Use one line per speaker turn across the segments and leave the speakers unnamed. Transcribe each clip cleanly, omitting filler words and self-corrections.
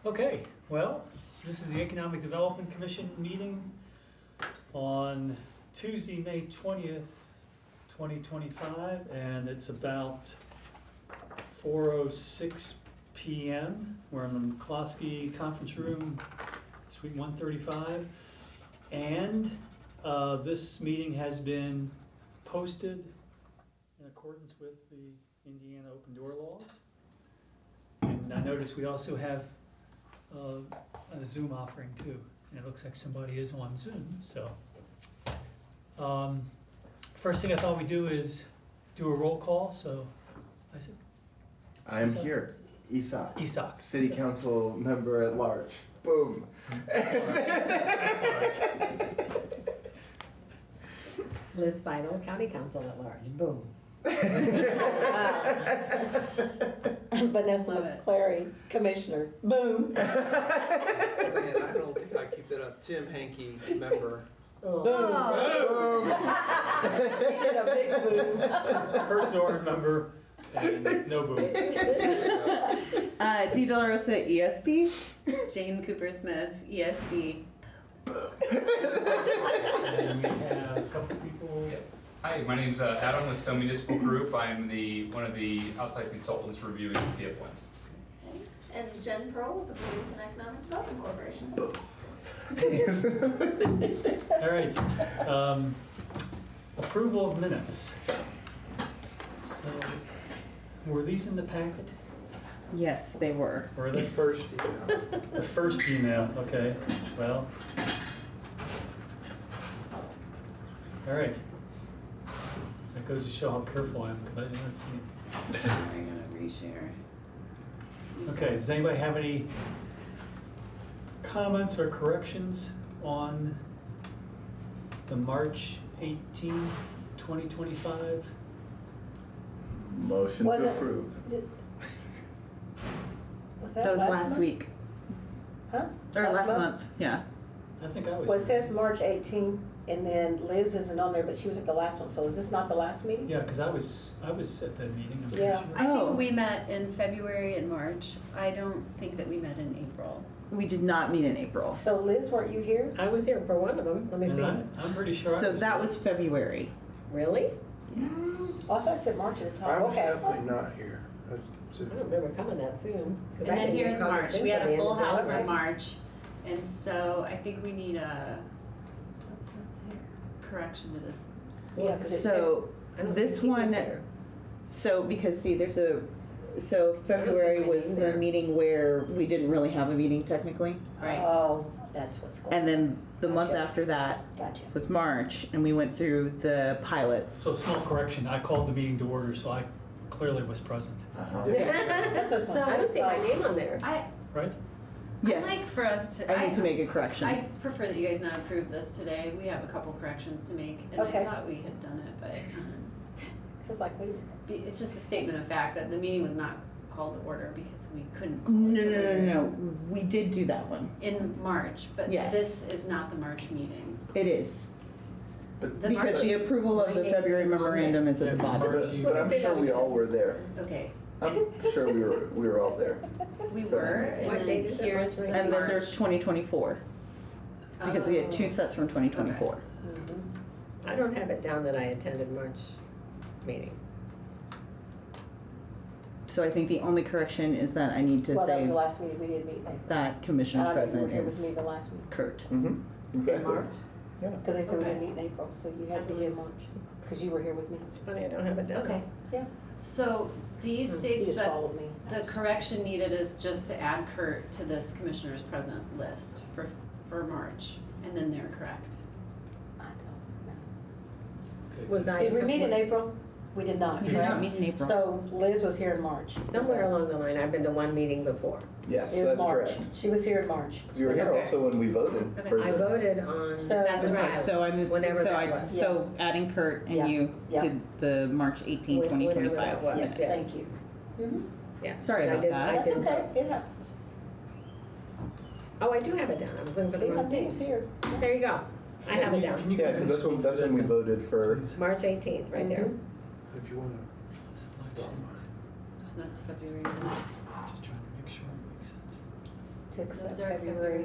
Okay, well, this is the Economic Development Commission meeting on Tuesday, May 20th, 2025, and it's about 4:06 p.m. We're in the McCloskey Conference Room, Suite 135, and this meeting has been posted in accordance with the Indiana open door laws. And I notice we also have a Zoom offering too, and it looks like somebody is on Zoom. So first thing I thought we'd do is do a roll call. So I said,
I'm here, Isak.
Isak,
City Council member at large. Boom.
Liz Final, County Council at large. Boom.
Vanessa McClary, Commissioner. Boom.
Man, I don't think I keep that up. Tim Hankey, member.
Boom.
Boom.
Did a big boom.
Kurt Zorn, member, and no boom.
Di Dolorosa, ESD.
Jane Cooper Smith, ESD.
And we have a couple people.
Hi, my name's Adam with Stone Municipal Group. I'm one of the outside consultants reviewing the CF plans.
Okay. And Jen Pearl with the Bloomington Economic Development Corporation.
All right. Approval of minutes. So, were these in the packet?
Yes, they were.
Were they?
First email.
The first email, okay. Well. All right. That goes to show how careful I am because I didn't see it.
I'm gonna reshare.
Okay, does anybody have any comments or corrections on the March 18, 2025?
Motion
Was
to
it-
approve.
Was
That was last
month?
week.
Huh?
Or last month, yeah.
I think I was.
Well, it says March 18th, and then Liz isn't on there, but she was at the last one. So is this not the last meeting?
Yeah, because I was at that meeting. I'm pretty
Yeah.
sure.
I
Oh.
think we met in February and March. I don't think that we met in April.
We did not meet in April.
So Liz, weren't you here?
I was here for one of them. Let me
And
see.
I'm pretty sure.
So that was February.
Really?
Oh, I thought it said March at the top.
I was
Okay.
definitely not here.
I don't remember coming that soon. 'cause
And
I
then
didn't get
here's
called
March.
in
We had
till the
a
end
full
of
house
July.
in March. And so I think we need a correction to this.
Yeah, 'cause it
So
I don't
this
think he was
one,
there.
so because see, so February
think I
was
was
the
there.
meeting where we didn't really have a meeting technically.
Right.
Oh, that's what's going on.
And then the month
Gotcha.
after that
Gotcha.
was March, and we went through the pilots.
So small correction, I called the meeting to order, so I clearly was present,
Uh-huh.
That's what's
So-
I don't see my name on there.
I
right?
I'd like
Yes,
for us to.
I need to make a correction.
I prefer that you guys not approve this today. We have a couple corrections to make. And
Okay.
I thought we had done it, but
It's like, wait.
it's just a statement of fact that the meeting was not called to order because we couldn't call
No,
it to order
no. We did do that one.
in March, but
Yes.
this is not the March meeting.
It is.
But,
The
Because
March-
the approval of
My
the
name
February
isn't on
memorandum is at the
Yeah,
bottom.
March.
but I'm sure we all were there.
Okay,
I'm sure we were all there.
we were,
What
and
date
then
is it?
here's the
And those are
March.
2024, because we had two
Oh.
sets from 2024.
I don't have it down that I attended March meeting.
So I think the only correction is that I need to
Well, that was
say
the last meeting we did meet in April.
that commissioner
I think you were
present
here with me
is
the last meeting.
Kurt.
Mm-hmm.
In
Exactly.
March?
Yeah.
Because they said we
Okay.
didn't meet in April, so you had to be in March. Because you were here with me.
It's funny, I don't have it down.
Okay, yeah.
So D
You
states
just
that
followed me.
the correction needed is just to add Kurt to this commissioners present list for March, and then they're correct.
I don't know.
Okay.
Was I?
Did we meet in April? We did not.
We did not
correct?
meet in April.
So Liz was here in March.
Somewhere along the line, I've been to one meeting before.
Yes,
It was
that's
March.
correct.
She was here in March.
Because you were here
Okay.
also when we voted for
I
the.
voted on.
So-
That's
the
right.
pilot,
So I'm,
Whenever
so
that
I,
was.
so adding Kurt
Yeah.
and you
Yeah.
to the March 18,
Whenever that
2025.
was.
Yes,
Yes.
thank you. Mhm.
Yeah.
Sorry
I
about
did-
that.
I
That's
did
okay,
vote.
it happens.
Oh, I do have it down. I'm looking for
See,
the
I
wrong
think it's
thing.
here.
There you go. I have it
Can
down.
you
Yeah,
guys
because that's when we voted for.
March 18th, right there.
Mhm.
If you want to.
So that's February minutes.
Just trying to make sure it makes sense.
To accept
Those are
February.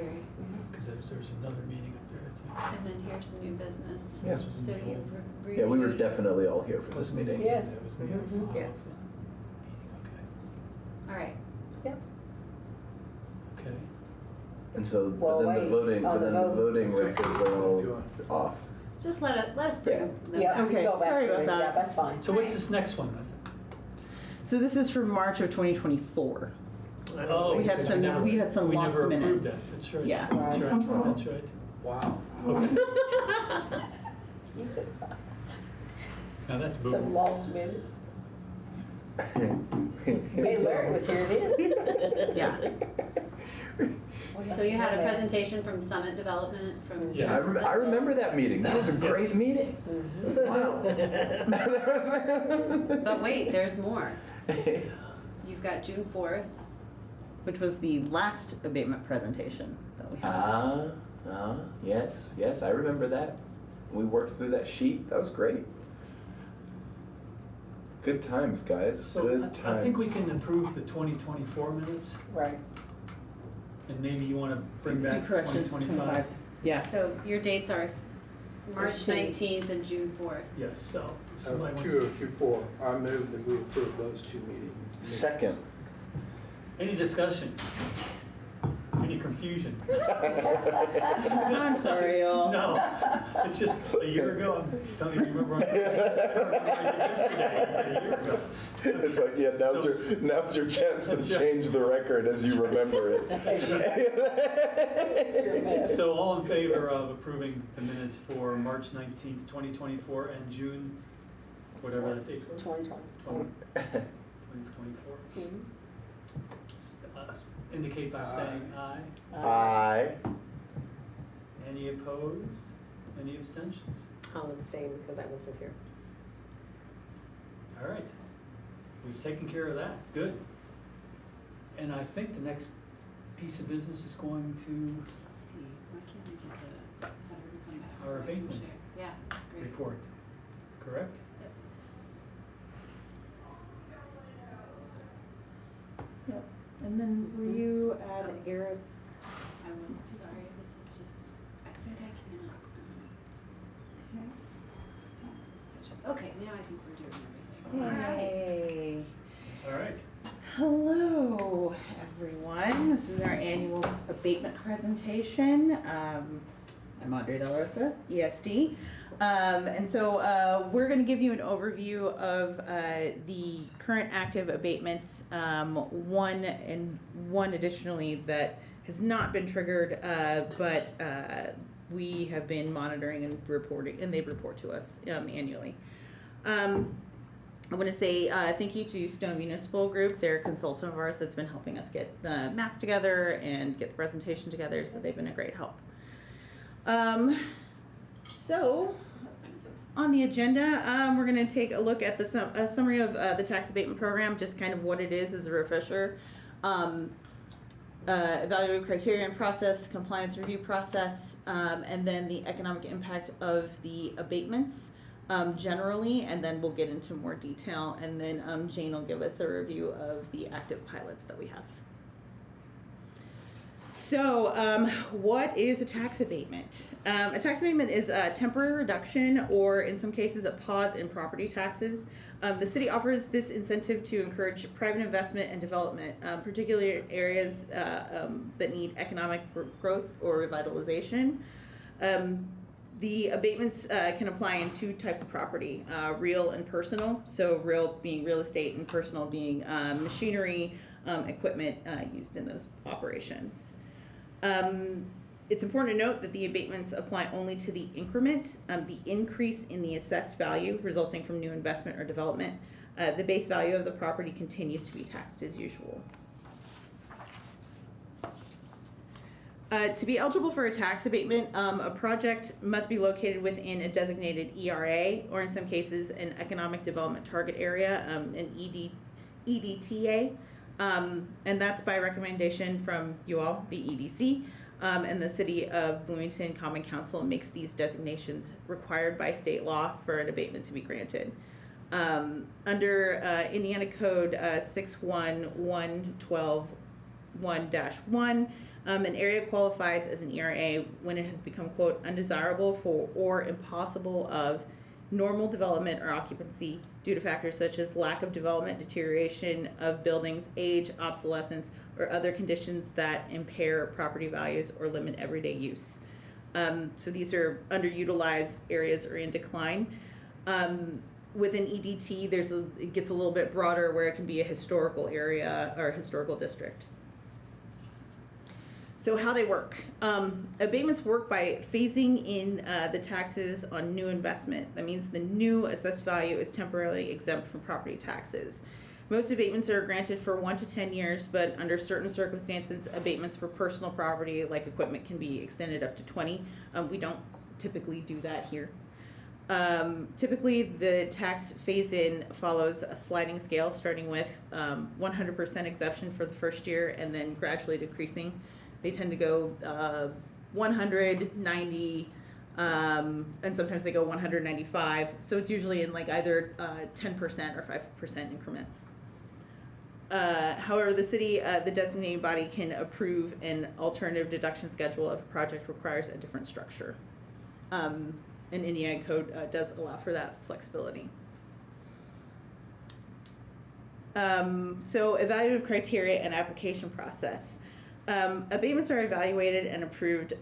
Because there's another meeting up there, I
And then here's the new business.
Yeah.
This was
So
in the
you
old-
reviewed.
Yeah, we were definitely all here for
think.
this
Wasn't
meeting.
Yes.
That was the year
Mhm.
fall
Yes.
of the meeting,
All right.
okay.
And so,
Well,
but then the
wait,
voting,
on
but
the
then the
vote.
voting records are all off.
Just let us bring them
Yeah,
back.
we can go back
sorry
to
about
it,
that.
yeah, that's fine.
So what's this next one then?
So this is for March of 2024.
Oh,
We had some,
never-
we had some
we
lost
never approved
minutes.
that. That's right.
Yeah.
That's right, that's right.
Wow.
Okay,
You said
now that's
some
boom.
lost minutes. Hey, Larry was here then.
Yeah.
What else
So you
is
had
on
a there? presentation from Summit Development from.
Yeah.
I remember that meeting. That was a great meeting.
Mhm.
Wow.
But wait, there's more. You've got June 4th.
Which was the last abatement presentation that we had.
Yes, I remember that. We worked through that sheet. That was great. Good times, guys.
So
Good
I think we
times.
can approve the 2024 minutes,
Right.
and maybe you want to bring
Do
back
corrections to
2025.
Yes.
So your dates are March
There's two.
19th and June 4th.
Yes, so somebody wants
Two, 4. I move that we approve those two meetings.
Second.
Any discussion? Any confusion?
I'm sorry, y'all.
No, it's just a year ago, I don't even remember. I don't remember yesterday, a year ago.
It's like, yeah, now's your chance to
That's right.
change the record as you remember it.
You're a mess.
So all in favor of approving the minutes for March 19th, 2024 and June, whatever that date was?
2020.
2024.
Mhm.
Indicate by saying aye.
Aye.
Any opposed? Any abstentions?
I'll abstain because I wasn't here.
All right. We've taken care of that. Good. And I think the next piece of business is going to
Why can't we get the, have her come back?
Our abatement.
Yeah, great.
report, correct?
Yep. And then will you add Eric?
I was sorry, this is just, I think I cannot. Okay, now I think we're doing everything.
Yay.
All right.
Hello, everyone. This is our annual abatement presentation. I'm Audrey Del Rosa, ESD. And so we're going to give you an overview of the current active abatements, one additionally that has not been triggered, but we have been monitoring and reporting, and they report to us annually. I want to say thank you to Stone Municipal Group. They're a consultant of ours that's been helping us get the math together and get the presentation together, so they've been a great help. So, on the agenda, we're going to take a look at a summary of the tax abatement program, just kind of what it is as a refresher. Evaluate criteria and process, compliance review process, and then the economic impact of the abatements. Generally, and then we'll get into more detail, and then Jane will give us a review of the active pilots that we have. So, what is a tax abatement? A tax abatement is a temporary reduction, or in some cases, a pause in property taxes. The city offers this incentive to encourage private investment and development, particularly in areas that need economic growth or revitalization. The abatements can apply in two types of property, real and personal. So real being real estate and personal being machinery, equipment used in those operations. It's important to note that the abatements apply only to the increment, the increase in the assessed value resulting from new investment or development. The base value of the property continues to be taxed as usual. To be eligible for a tax abatement, a project must be located within a designated ERA, or in some cases, an economic development target area, an EDTA, and that's by recommendation from you all, the EDC, and the City of Bloomington Common Council makes these designations required by state law for an abatement to be granted. Under Indiana Code 61112 1-1. An area qualifies as an ERA when it has become, quote, undesirable for or impossible of normal development or occupancy due to factors such as lack of development, deterioration of buildings, age, obsolescence, or other conditions that impair property values or limit everyday use. So these are underutilized areas or in decline. Within EDT, it gets a little bit broader where it can be a historical area or a historical district. So how they work. Abatements work by phasing in the taxes on new investment. That means the new assessed value is temporarily exempt from property taxes. Most abatements are granted for 1 to 10 years, but under certain circumstances, abatements for personal property like equipment can be extended up to 20. We don't typically do that here. Typically, the tax phase-in follows a sliding scale, starting with 100% exemption for the first year and then gradually decreasing. They tend to go 100, 90, and sometimes they go 195. So it's usually in like either 10% or 5% increments. However, the city, the designating body, can approve an alternative deduction schedule if a project requires a different structure. And Indiana code does allow for that flexibility. So evaluative criteria and application process. Abatements are evaluated and approved.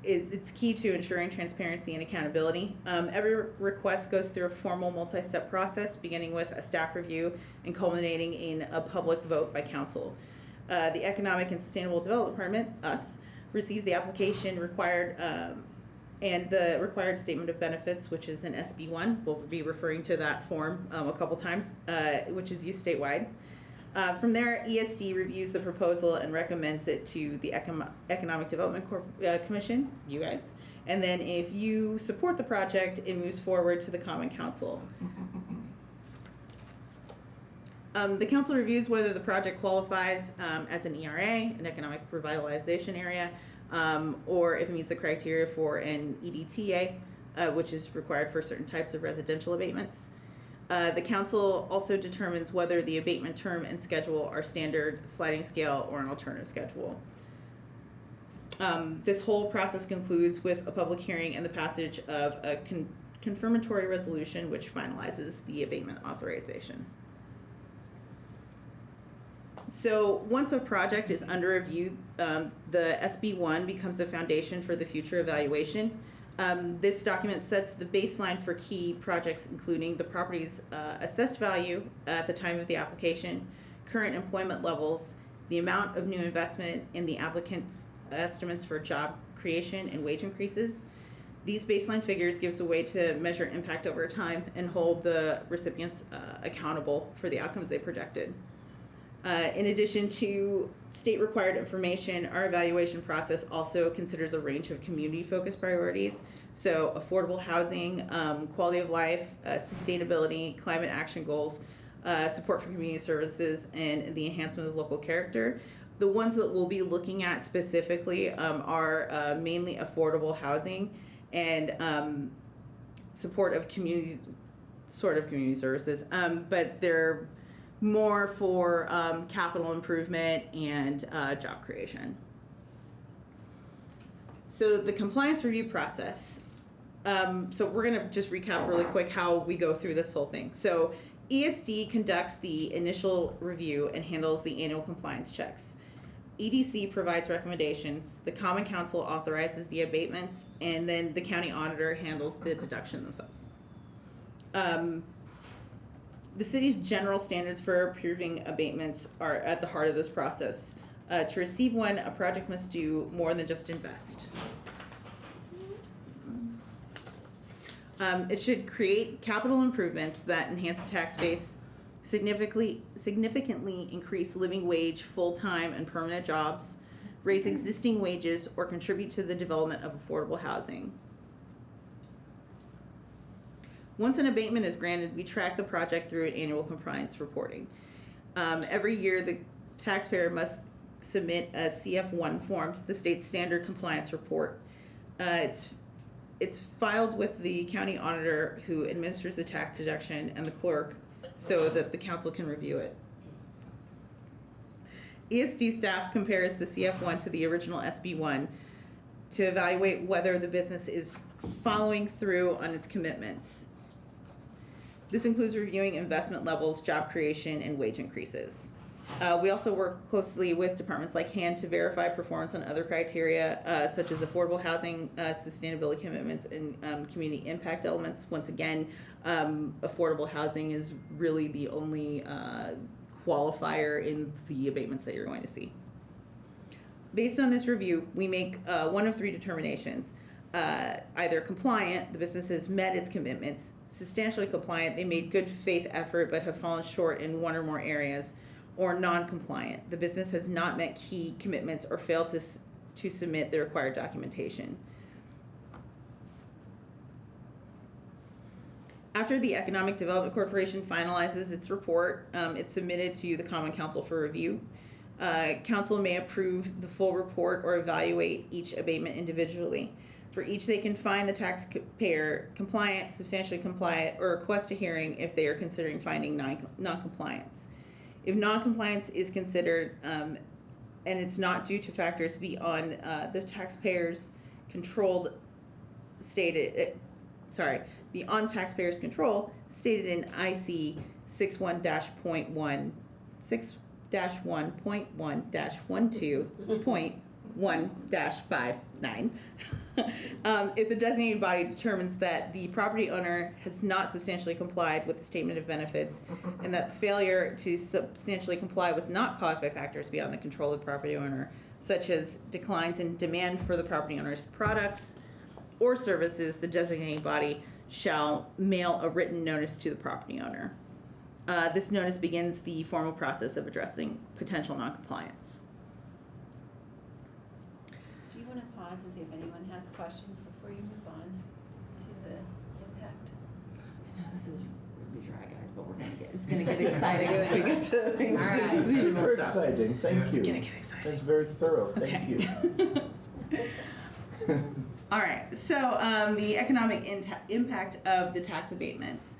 It's key to ensuring transparency and accountability. Every request goes through a formal multi-step process, beginning with a staff review and culminating in a public vote by council. The Economic and Sustainable Development Department, us, receives the application required and the required statement of benefits, which is an SB1. We'll be referring to that form a couple times, which is used statewide. From there, ESD reviews the proposal and recommends it to the Economic Development Commission, you guys. And then if you support the project, it moves forward to the Common Council. The council reviews whether the project qualifies as an ERA, an economic revitalization area, or if it meets the criteria for an EDTA, which is required for certain types of residential abatements. The council also determines whether the abatement term and schedule are standard, sliding scale, or an alternative schedule. This whole process concludes with a public hearing and the passage of a confirmatory resolution which finalizes the abatement authorization. So once a project is under review, the SB1 becomes the foundation for the future evaluation. This document sets the baseline for key projects, including the property's assessed value at the time of the application, current employment levels, the amount of new investment, and the applicant's estimates for job creation and wage increases. These baseline figures gives a way to measure impact over time and hold the recipients accountable for the outcomes they projected. In addition to state-required information, our evaluation process also considers a range of community-focused priorities. So affordable housing, quality of life, sustainability, climate action goals, support for community services, and the enhancement of local character. The ones that we'll be looking at specifically are mainly affordable housing and support of community services, but they're more for capital improvement and job creation. So the compliance review process. So we're gonna just recap really quick how we go through this whole thing. So ESD conducts the initial review and handles the annual compliance checks. EDC provides recommendations, the Common Council authorizes the abatements, and then the county auditor handles the deduction themselves. The city's general standards for approving abatements are at the heart of this process. To receive one, a project must do more than just invest. It should create capital improvements that enhance the tax base, significantly increase living wage, full-time and permanent jobs, raise existing wages, or contribute to the development of affordable housing. Once an abatement is granted, we track the project through an annual compliance reporting. Every year, the taxpayer must submit a CF1 form, the state's standard compliance report. It's filed with the county auditor who administers the tax deduction and the clerk so that the council can review it. ESD staff compares the CF1 to the original SB1 to evaluate whether the business is following through on its commitments. This includes reviewing investment levels, job creation, and wage increases. We also work closely with departments like HAND to verify performance on other criteria, such as affordable housing, sustainability commitments, and community impact elements. Once again, affordable housing is really the only qualifier in the abatements that you're going to see. Based on this review, we make one of three determinations. Either compliant, the business has met its commitments; substantially compliant, they made good faith effort but have fallen short in one or more areas; or non-compliant, the business has not met key commitments or failed to submit the required documentation. After the Economic Development Corporation finalizes its report, it's submitted to the Common Council for review. Council may approve the full report or evaluate each abatement individually. For each, they can find the taxpayer compliant, substantially compliant, or request a hearing if they are considering finding non-compliance. If non-compliance is considered and it's not due to factors beyond the taxpayer's control, beyond taxpayer's control, stated in IC 61-1.1, 6-1.1-12.1-59. If the designated body determines that the property owner has not substantially complied with the statement of benefits and that the failure to substantially comply was not caused by factors beyond the control of the property owner, such as declines in demand for the property owner's products or services, the designated body shall mail a written notice to the property owner. This notice begins the formal process of addressing potential noncompliance.
Do you want to pause and see if anyone has questions before you move on to the impact?
I know this is really dry, guys, but it's gonna get exciting once we get to
All right.
Super exciting, thank
It's
you.
gonna get exciting.
That's very thorough, thank
Okay.
you.
All right, so the economic impact of the tax abatements.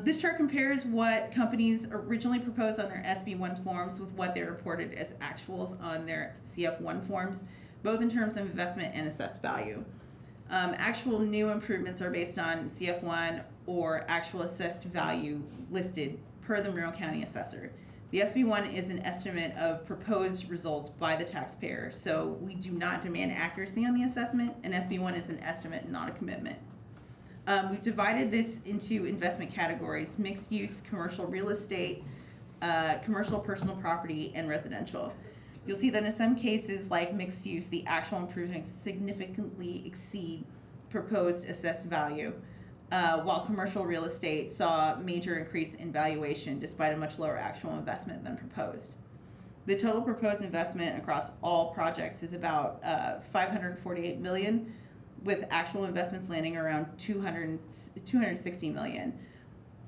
This chart compares what companies originally proposed on their SB1 forms with what they reported as actuals on their CF1 forms, both in terms of investment and assessed value. Actual new improvements are based on CF1 or actual assessed value listed per the Monroe County Assessor. The SB1 is an estimate of proposed results by the taxpayer, so we do not demand accuracy on the assessment. An SB1 is an estimate, not a commitment. We've divided this into investment categories: mixed use, commercial real estate, commercial personal property, and residential. You'll see that in some cases, like mixed use, the actual improvements significantly exceed proposed assessed value, while commercial real estate saw a major increase in valuation despite a much lower actual investment than proposed. The total proposed investment across all projects is about $548 million, with actual investments landing around $260 million.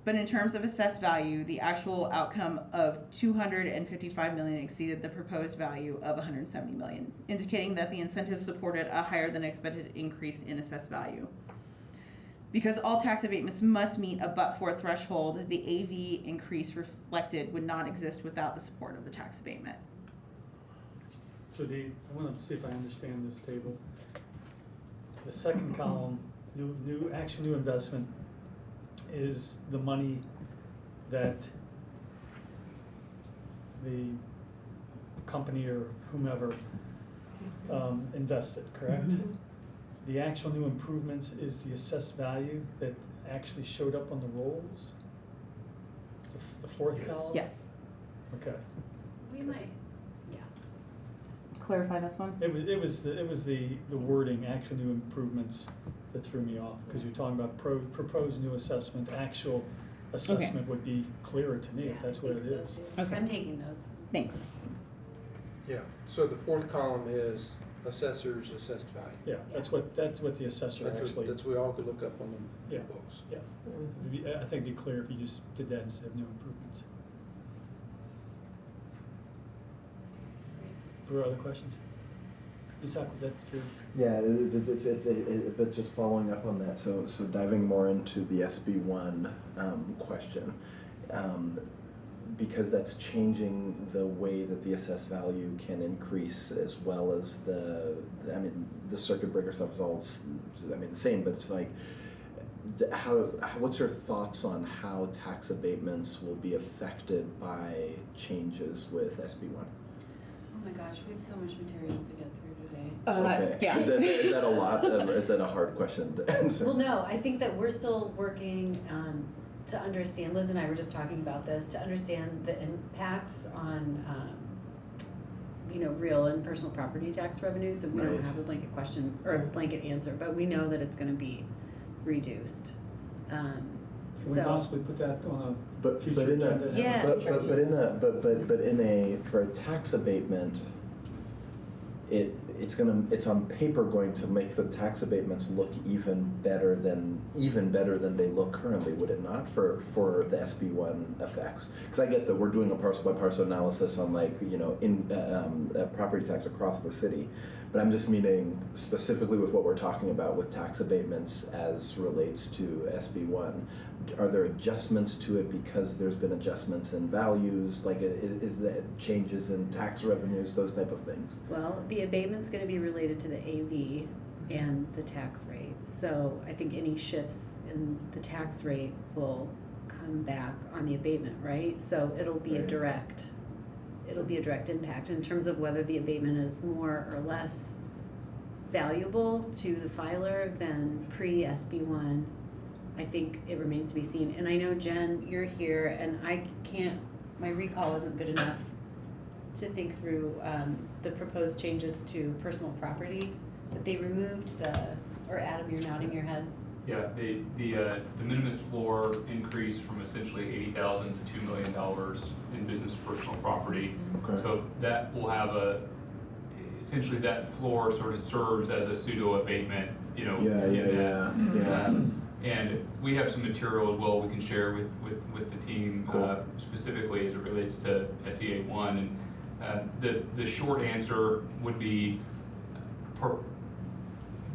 But in terms of assessed value, the actual outcome of $255 million exceeded the proposed value of $170 million, indicating that the incentives supported a higher than expected increase in assessed value. Because all tax abatements must meet a but-for threshold, the AV increase reflected would not exist without the support of the tax abatement.
So Dee, I want to see if I understand this table. The second column, new investment, is the money that the company or whomever invested, correct?
Mm-hmm.
The actual new improvements is the assessed value that actually showed up on the rolls? The fourth column?
Yes.
Okay.
We might, yeah.
Clarify this one?
It was the wording, actual new improvements, that threw me off, because you're talking about proposed new assessment. Actual assessment would be clearer to me if that's what it is.
Okay.
I'm taking notes.
Thanks.
Yeah, so the fourth column is assessor's assessed value.
Yeah, that's what the assessor actually.
That's we all could look up on the
Yeah.
books.
Yeah, I think it'd be clear if you just did that instead of new improvements. Were there other questions? Isak, was that your?
Yeah, but just following up on that, so diving more into the SB1 question, because that's changing the way that the assessed value can increase, as well as I mean, the circuit breaker stuff is all, I mean, the same, but it's like, what's your thoughts on how tax abatements will be affected by changes with SB1?
Oh my gosh, we have so much material to get through today.
Okay.
Yeah.
Is that a lot? Is that a hard question to answer?
Well, no, I think that we're still working to understand, Liz and I were just talking about this, to understand the impacts on, real and personal property tax revenue. So we
Right.
don't have a blanket question or a blanket answer, but we know that it's gonna be reduced.
Can we
So,
possibly put that on a
But
future
in a
agenda?
Yeah.
but in a for a tax abatement, it's on paper going to make the tax abatements look even better than they look currently, would it not, for the SB1 effects? Because I get that we're doing a parcel by parcel analysis on property tax across the city, but I'm just meaning specifically with what we're talking about with tax abatements as relates to SB1. Are there adjustments to it because there's been adjustments in values? Like, is there changes in tax revenues, those type of things?
well, the abatement's gonna be related to the AV and the tax rate. So I think any shifts in the tax rate will come back on the abatement, right? So it'll be a
Right.
direct impact in terms of whether the abatement is more or less valuable to the filer than pre-SB1. I think it remains to be seen. And I know, Jen, you're here, and my recall isn't good enough to think through the proposed changes to personal property, but they removed or Adam, you're nodding your head.
Yeah, the de minimis floor increased from essentially $80,000 to $2 million in business personal property.
Okay.
So that will have essentially that floor sort of serves as a pseudo abatement, in that. And we have some material as well we can share with the team,
Cool.
specifically as it relates to SEA 1. And the short answer would be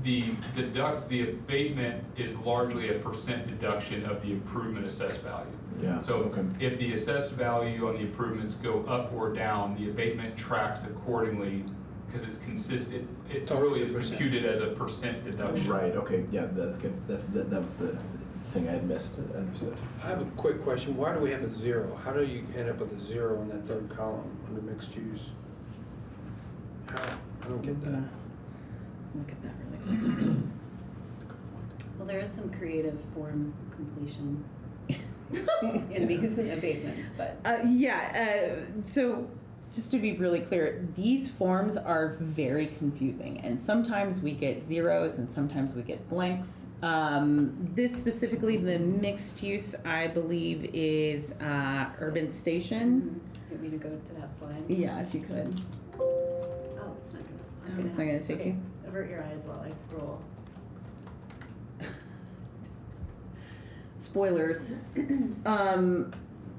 the abatement is largely a percent deduction of the improvement assessed value.
Yeah.
So
okay.
if the assessed value on the improvements go up or down, the abatement tracks accordingly because it's consistent. It really is computed as a percent deduction.
Right. Okay. Yeah. That's good. That was the thing I had missed. Understood.
I have a quick question. Why do we have a 0? How do you end up with a 0 in that third column under mixed use? How? I don't get that.
Look at that really quick.
Well, there is some creative form completion in these abatements, but.
So just to be really clear, these forms are very confusing, and sometimes we get zeros and sometimes we get blanks. This specifically, the mixed use, I believe, is urban station.
You want me to go to that slide?
Yeah, if you could.
Oh, it's not gonna.
It's not gonna take you.
Avert your eyes while I scroll.
Spoilers.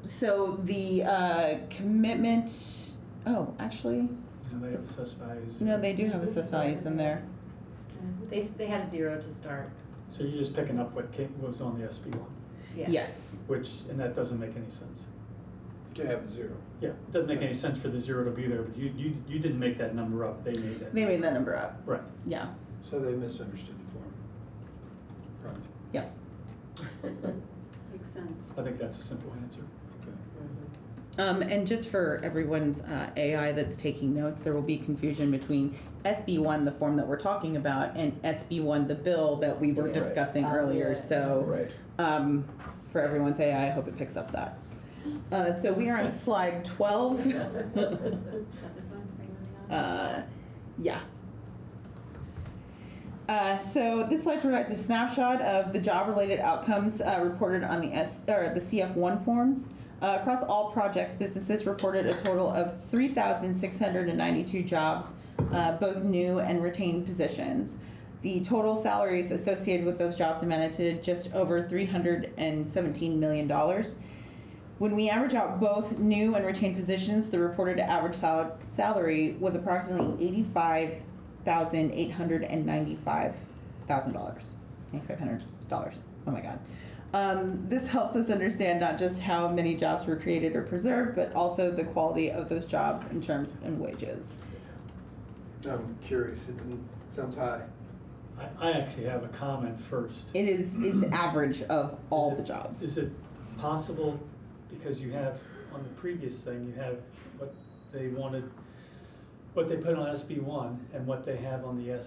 So the commitment. Oh, actually,
No, they have assessed values.
no, they do have assessed values in there.
They had a 0 to start.
So you're just picking up what was on the SB1,
Yeah.
Yes.
and that doesn't make any sense.
To have a 0.
Yeah, it doesn't make any sense for the 0 to be there, but you didn't make that number up, they made that.
They made that number up.
Right.
Yeah.
So they misunderstood the form. Probably.
Yeah.
Makes sense.
I think that's a simple answer.
Okay.
And just for everyone's AI that's taking notes, there will be confusion between SB1, the form that we're talking about, and SB1, the bill that we were
Right.
discussing earlier. So
Right.
for everyone's AI, I hope it picks up that. So we are on slide 12.
Is that this one? Are you moving on?
Yeah. So this slide provides a snapshot of the job-related outcomes reported on the CF1 forms. Across all projects, businesses reported a total of 3,692 jobs, both new and retained positions. The total salaries associated with those jobs amounted to just over $317 million. When we average out both new and retained positions, the reported average salary was approximately $85,895. $8,500. Oh my God. This helps us understand not just how many jobs were created or preserved, but also the quality of those jobs in terms and wages.
I'm curious, sounds high.
I actually have a comment first.
It's average of all
Is
the
it-
jobs.
Is it possible, because you have, on the previous thing, you have what they wanted, what they put on SB one and what they have on the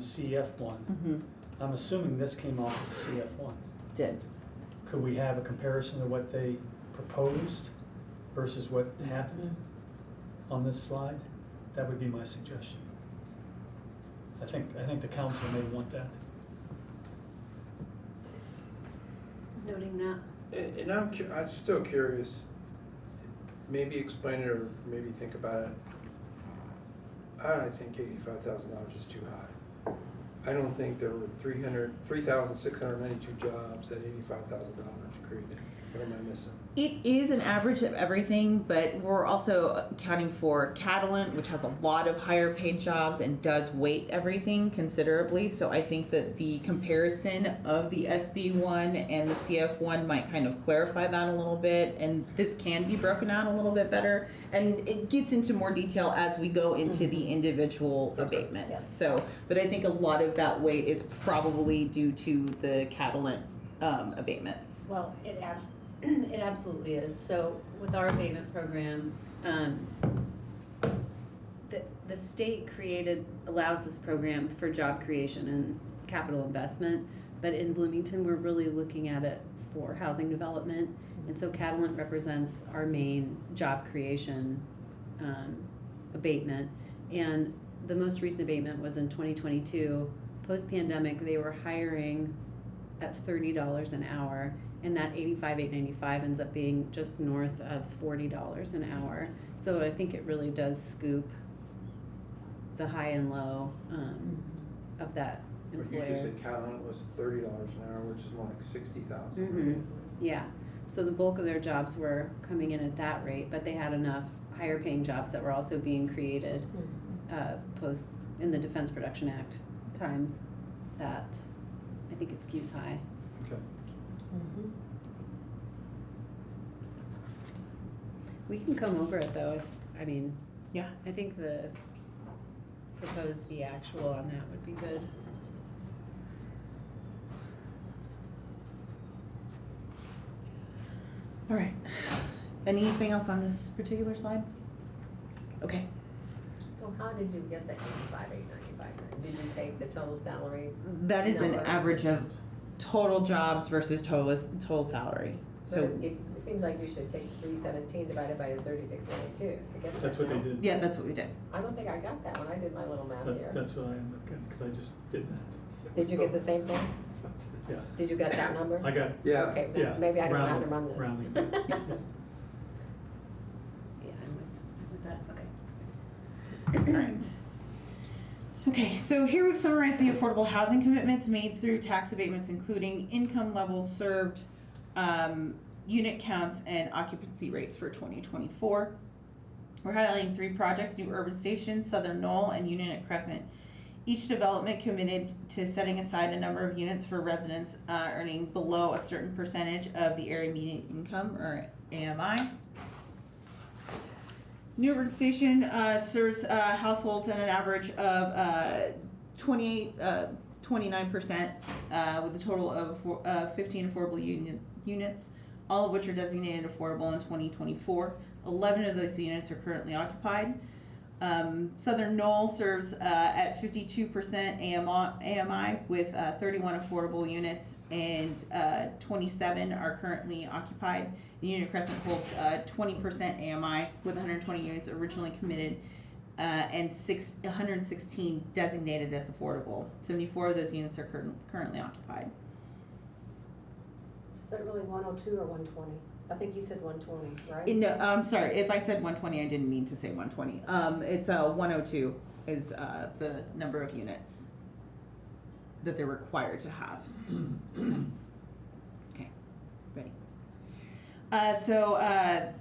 CF one.
Mhm.
I'm assuming this came off of CF one.
Did.
Could we have a comparison of what they proposed versus what happened on this slide? That would be my suggestion. I think the council may want that.
Noting that.
And I'm still curious, maybe explain it or maybe think about it. I think $85,000 is too high. I don't think there were 3,692 jobs at $85,000 created. What am I missing?
It is an average of everything, but we're also accounting for Catalent, which has a lot of higher paid jobs and does weight everything considerably. So I think that the comparison of the SB1 and the CF1 might kind of clarify that a little bit. And this can be broken out a little bit better. And it gets into more detail as we go into the individual abatements.
Yeah.
So, but I think a lot of that weight is probably due to the Catalent abatements.
Well, it absolutely is. So with our abatement program, the state allows this program for job creation and capital investment, but in Bloomington, we're really looking at it for housing development. And so Catalent represents our main job creation abatement. And the most recent abatement was in 2022. Post-pandemic, they were hiring at $30 an hour. And that $85,895 ends up being just north of $40 an hour. So I think it really does scoop the high and low of that
But you
employer.
just said Catalent was $30 an hour, which is more like 60,000.
Mhm. Yeah, so the bulk of their jobs were coming in at that rate, but they had enough higher paying jobs that were also being created post in the Defense Production Act times that I think it skews high.
Okay.
We can come over it though,
Yeah.
I think the proposed v actual on that would be good.
All right. Anything else on this particular slide? Okay.
So how did you get the 85,895? Did you take the total salary?
That is an
number?
average of total jobs versus total salary.
So
So,
it seems like you should take 317 divided by the 3692 to get that.
That's what they
now.
did.
yeah, that's what we did.
I don't think I got that when I did my little math here.
That's what I am looking, because I just did that.
Did you get the same thing?
Yeah.
Did you get that number?
I got,
Yeah.
Okay, then
yeah.
maybe I don't know how to
rounding-
run this.
rounding.
Yeah, I'm with that, okay.
All right. Okay, so here we've summarized the affordable housing commitments made through tax abatements, including income levels served, unit counts, and occupancy rates for 2024. We're highlighting 3 projects: New Urban Station, Southern Knoll, and Union at Crescent. Each development committed to setting aside a number of units for residents earning below a certain percentage of the area median income, or AMI. New Urban Station serves households at an average of 29%, with a total of 15 affordable units, all of which are designated affordable in 2024. 11 of those units are currently occupied. Southern Knoll serves at 52% AMI with 31 affordable units, and 27 are currently occupied. The Union Crescent holds 20% AMI with 120 units originally committed, and 116 designated as affordable. 74 of those units are currently occupied.
Is that really 102 or 120? I think you said 120, right?
No, I'm sorry, if I said 120, I didn't mean to say 120. It's 102 is the number of units that they're required to have. Okay, ready. The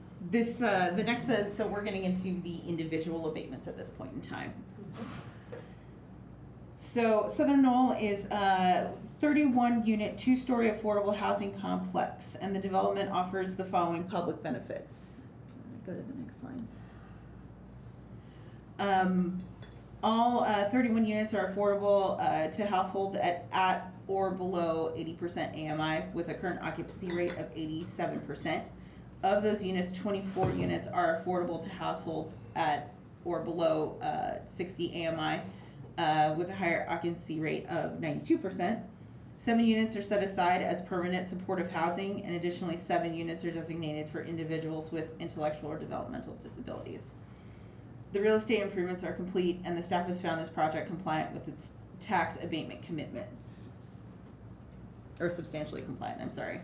next, so we're getting into the individual abatements at this point in time. So Southern Knoll is a 31-unit, two-story affordable housing complex, and the development offers the following public benefits. Go to the next slide. All 31 units are affordable to households at or below 80% AMI with a current occupancy rate of 87%. Of those units, 24 units are affordable to households at or below 60 AMI with a higher occupancy rate of 92%. 7 units are set aside as permanent supportive housing, and additionally 7 units are designated for individuals with intellectual or developmental disabilities. The real estate improvements are complete, and the staff has found this project compliant with its tax abatement commitments. Or substantially compliant, I'm sorry.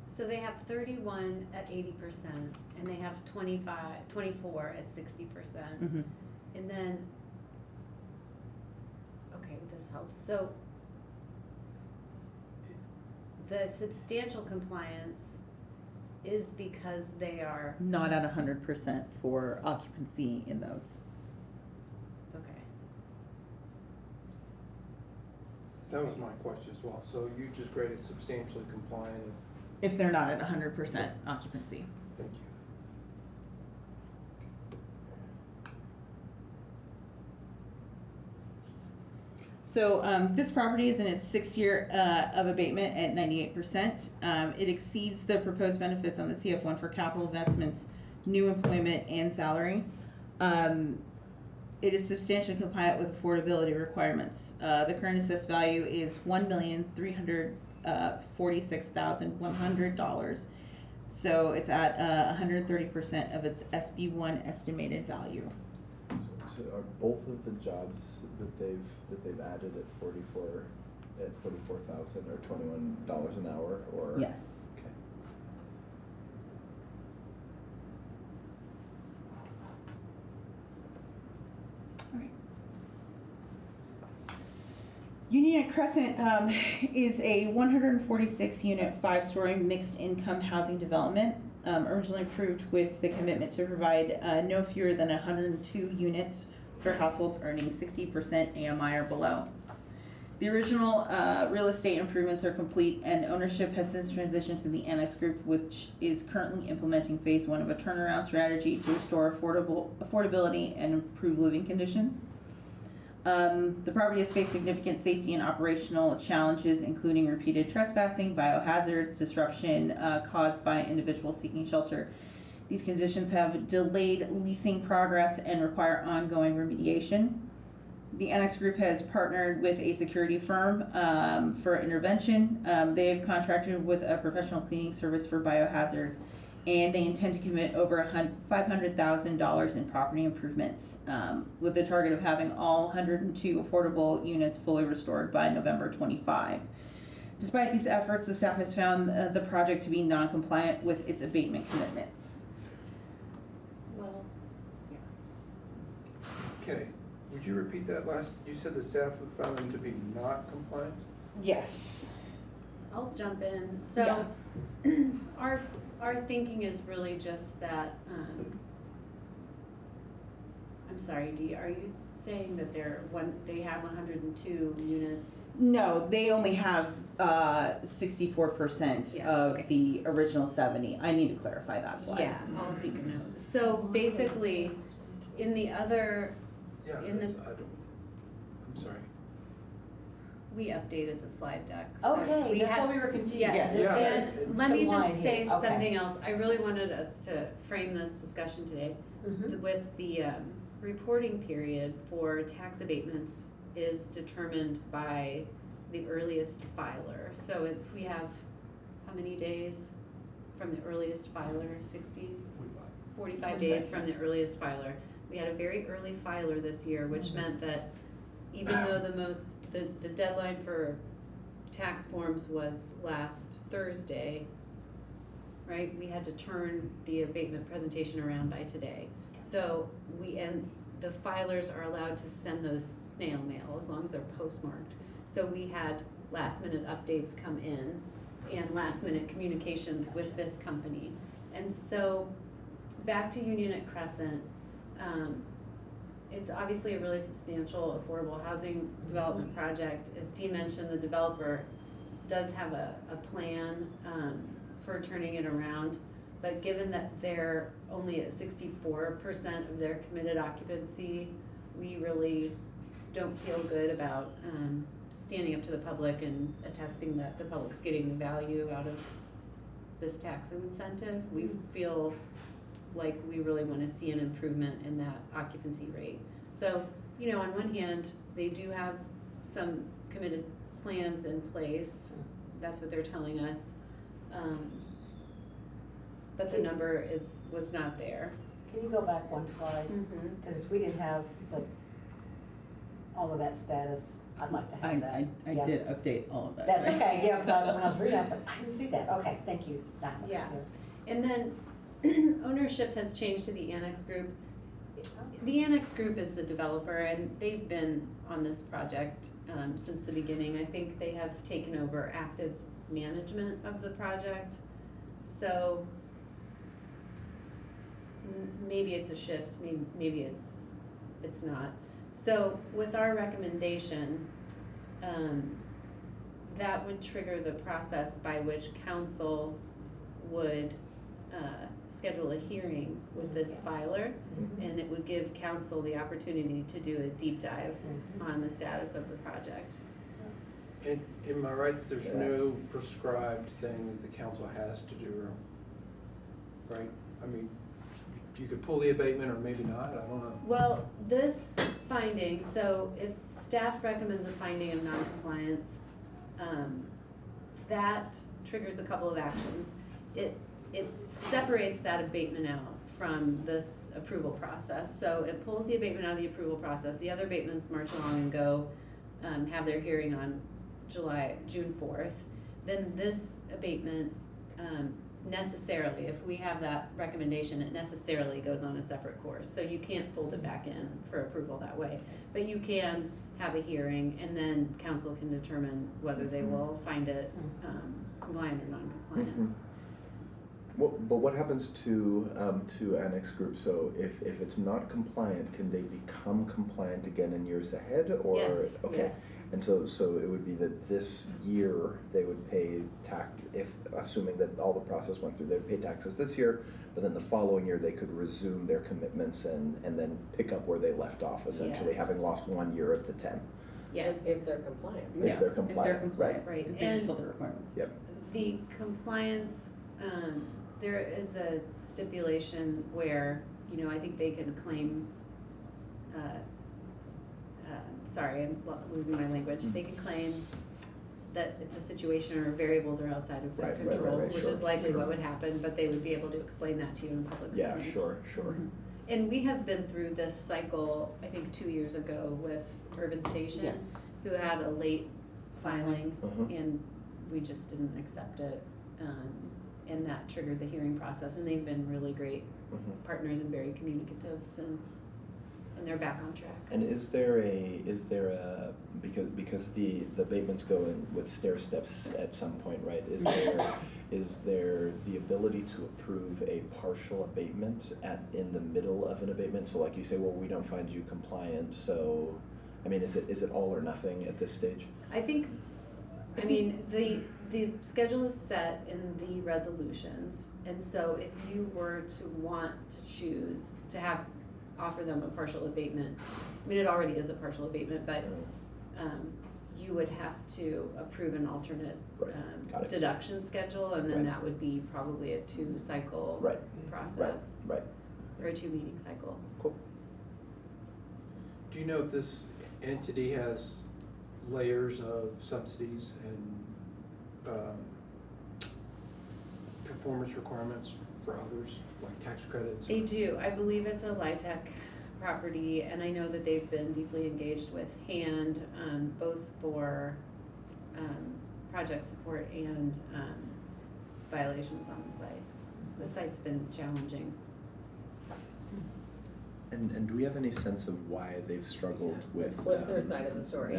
So they have 31 at 80%, and they have 24 at 60%.
Mm-hmm.
And then, okay, this helps. So the substantial compliance is because they are,
Not at 100% for occupancy in those.
okay.
That was my question as well. So you just graded substantially compliant.
If they're not at 100% occupancy.
Thank you.
So this property is in its 6th year of abatement at 98%. It exceeds the proposed benefits on the CF1 for capital investments, new employment, and salary. It is substantially compliant with affordability requirements. The current assessed value is $1,346,100. So it's at 130% of its SB1 estimated value.
So are both of the jobs that they've added at 44,000 or $21 an hour, or?
Yes.
Okay.
All right. Union Crescent is a 146-unit, 5-story mixed income housing development, originally approved with the commitment to provide no fewer than 102 units for households earning 60% AMI or below. The original real estate improvements are complete, and ownership has since transitioned to the Annex Group, which is currently implementing phase 1 of a turnaround strategy to restore affordability and improve living conditions. The property has faced significant safety and operational challenges, including repeated trespassing, biohazards, disruption caused by individuals seeking shelter. These conditions have delayed leasing progress and require ongoing remediation. The Annex Group has partnered with a security firm for intervention. They have contracted with a professional cleaning service for biohazards, and they intend to commit over $500,000 in property improvements with the target of having all 102 affordable units fully restored by November 25. Despite these efforts, the staff has found the project to be non-compliant with its abatement commitments.
Well,
Okay, would you repeat that last, you said the staff have found them to be not compliant?
Yes.
I'll jump in. So our thinking is really just that, I'm sorry, Dee, are you saying that they have 102 units?
No, they only have 64%
Yeah,
of
okay.
the original 70. I need to clarify that slide.
Yeah, I'll make a note. So basically, in the other,
Yeah,
In the-
I'm sorry.
we updated the slide deck. So
Okay,
we
that's
had-
why we were confused.
Yes,
Yeah.
and let me
The line
just say
here, okay.
something else. I really wanted us to frame this discussion today
Mhm.
with the reporting period for tax abatements is determined by the earliest filer. So if we have, how many days from the earliest filer? 60? 45 days from the earliest filer. We had a very early filer this year, which meant that even though the deadline for tax forms was last Thursday, right, we had to turn the abatement presentation around by today. So the filers are allowed to send those snail mail as long as they're postmarked. So we had last minute updates come in and last minute communications with this company. And so back to Union at Crescent, It's obviously a really substantial affordable housing development project. As Dee mentioned, the developer does have a plan for turning it around. But given that they're only at 64% of their committed occupancy, we really don't feel good about standing up to the public and attesting that the public's getting the value out of this tax incentive. We feel like we really want to see an improvement in that occupancy rate. So, you know, on one hand, they do have some committed plans in place. That's what they're telling us. But the number was not there.
Can you go back one slide? Because we didn't have all of that status. I'd like to have that.
I
Yeah.
did update all of that.
That's okay, yeah, because when I was reading, I was like, I didn't see that. Okay, thank you. Now,
Yeah. And then ownership has changed to the Annex Group. The Annex Group is the developer, and they've been on this project since the beginning. I think they have taken over active management of the project. So maybe it's a shift, maybe it's not. So with our recommendation, that would trigger the process by which council would schedule a hearing with this filer, and it would give council the opportunity to do a deep dive on the status of the project.
And am I right that there's no prescribed thing that the council has to do, right? I mean, you could pull the abatement or maybe not, I don't know.
Well, this finding, so if staff recommends a finding of noncompliance, that triggers a couple of actions. It separates that abatement out from this approval process. So it pulls the abatement out of the approval process. The other abatements march along and go, have their hearing on June 4th. Then this abatement, necessarily, if we have that recommendation, it necessarily goes on a separate course. So you can't fold it back in for approval that way. But you can have a hearing, and then council can determine whether they will find it compliant or non-compliant.
But what happens to Annex Group? So if it's not compliant, can they become compliant again in years ahead, or
Yes,
okay?
yes.
And so it would be that this year they would pay tax, if assuming that all the process went through, they would pay taxes this year, but then the following year they could resume their commitments and then pick up where they left off, essentially,
Yes.
having lost 1 year of the 10.
Yes.
If they're compliant.
If they're compliant, right?
Right,
If they
and
fulfill the requirements.
Yep.
the compliance, there is a stipulation where, you know, I think they can claim, sorry, I'm losing my language. They can claim that it's a situation or variables are outside of their
Right, right,
control,
right,
which
sure,
is likely
sure.
what would happen, but they would be able to explain that to you in a public
Yeah,
setting.
sure.
And we have been through this cycle, I think 2 years ago with Urban Station,
Yes.
who had a late filing,
Mhm.
and we just didn't accept it. And that triggered the hearing process, and they've been really great
Mhm.
partners and very communicative since, and they're back on track.
And is there a because the abatements go in with stair steps at some point, right? Is there the ability to approve a partial abatement in the middle of an abatement? So like you say, well, we don't find you compliant, so I mean, is it all or nothing at this stage?
I think, I mean, the schedule is set in the resolutions, and so if you were to want to choose to offer them a partial abatement, I mean, it already is a partial abatement, but you would have to approve an alternate
Right. Got it.
deduction schedule, and then
Right.
that would be probably a 2-cycle
Right.
process,
Right.
or a 2-meeting cycle.
Cool.
Do you know if this entity has layers of subsidies and performance requirements for others, like tax credits?
They do. I believe it's a LIHTC property, and I know that they've been deeply engaged with HAND, both for project support and violations on the site. The site's been challenging.
And do we have any sense of why they've struggled with?
What's their side of the story?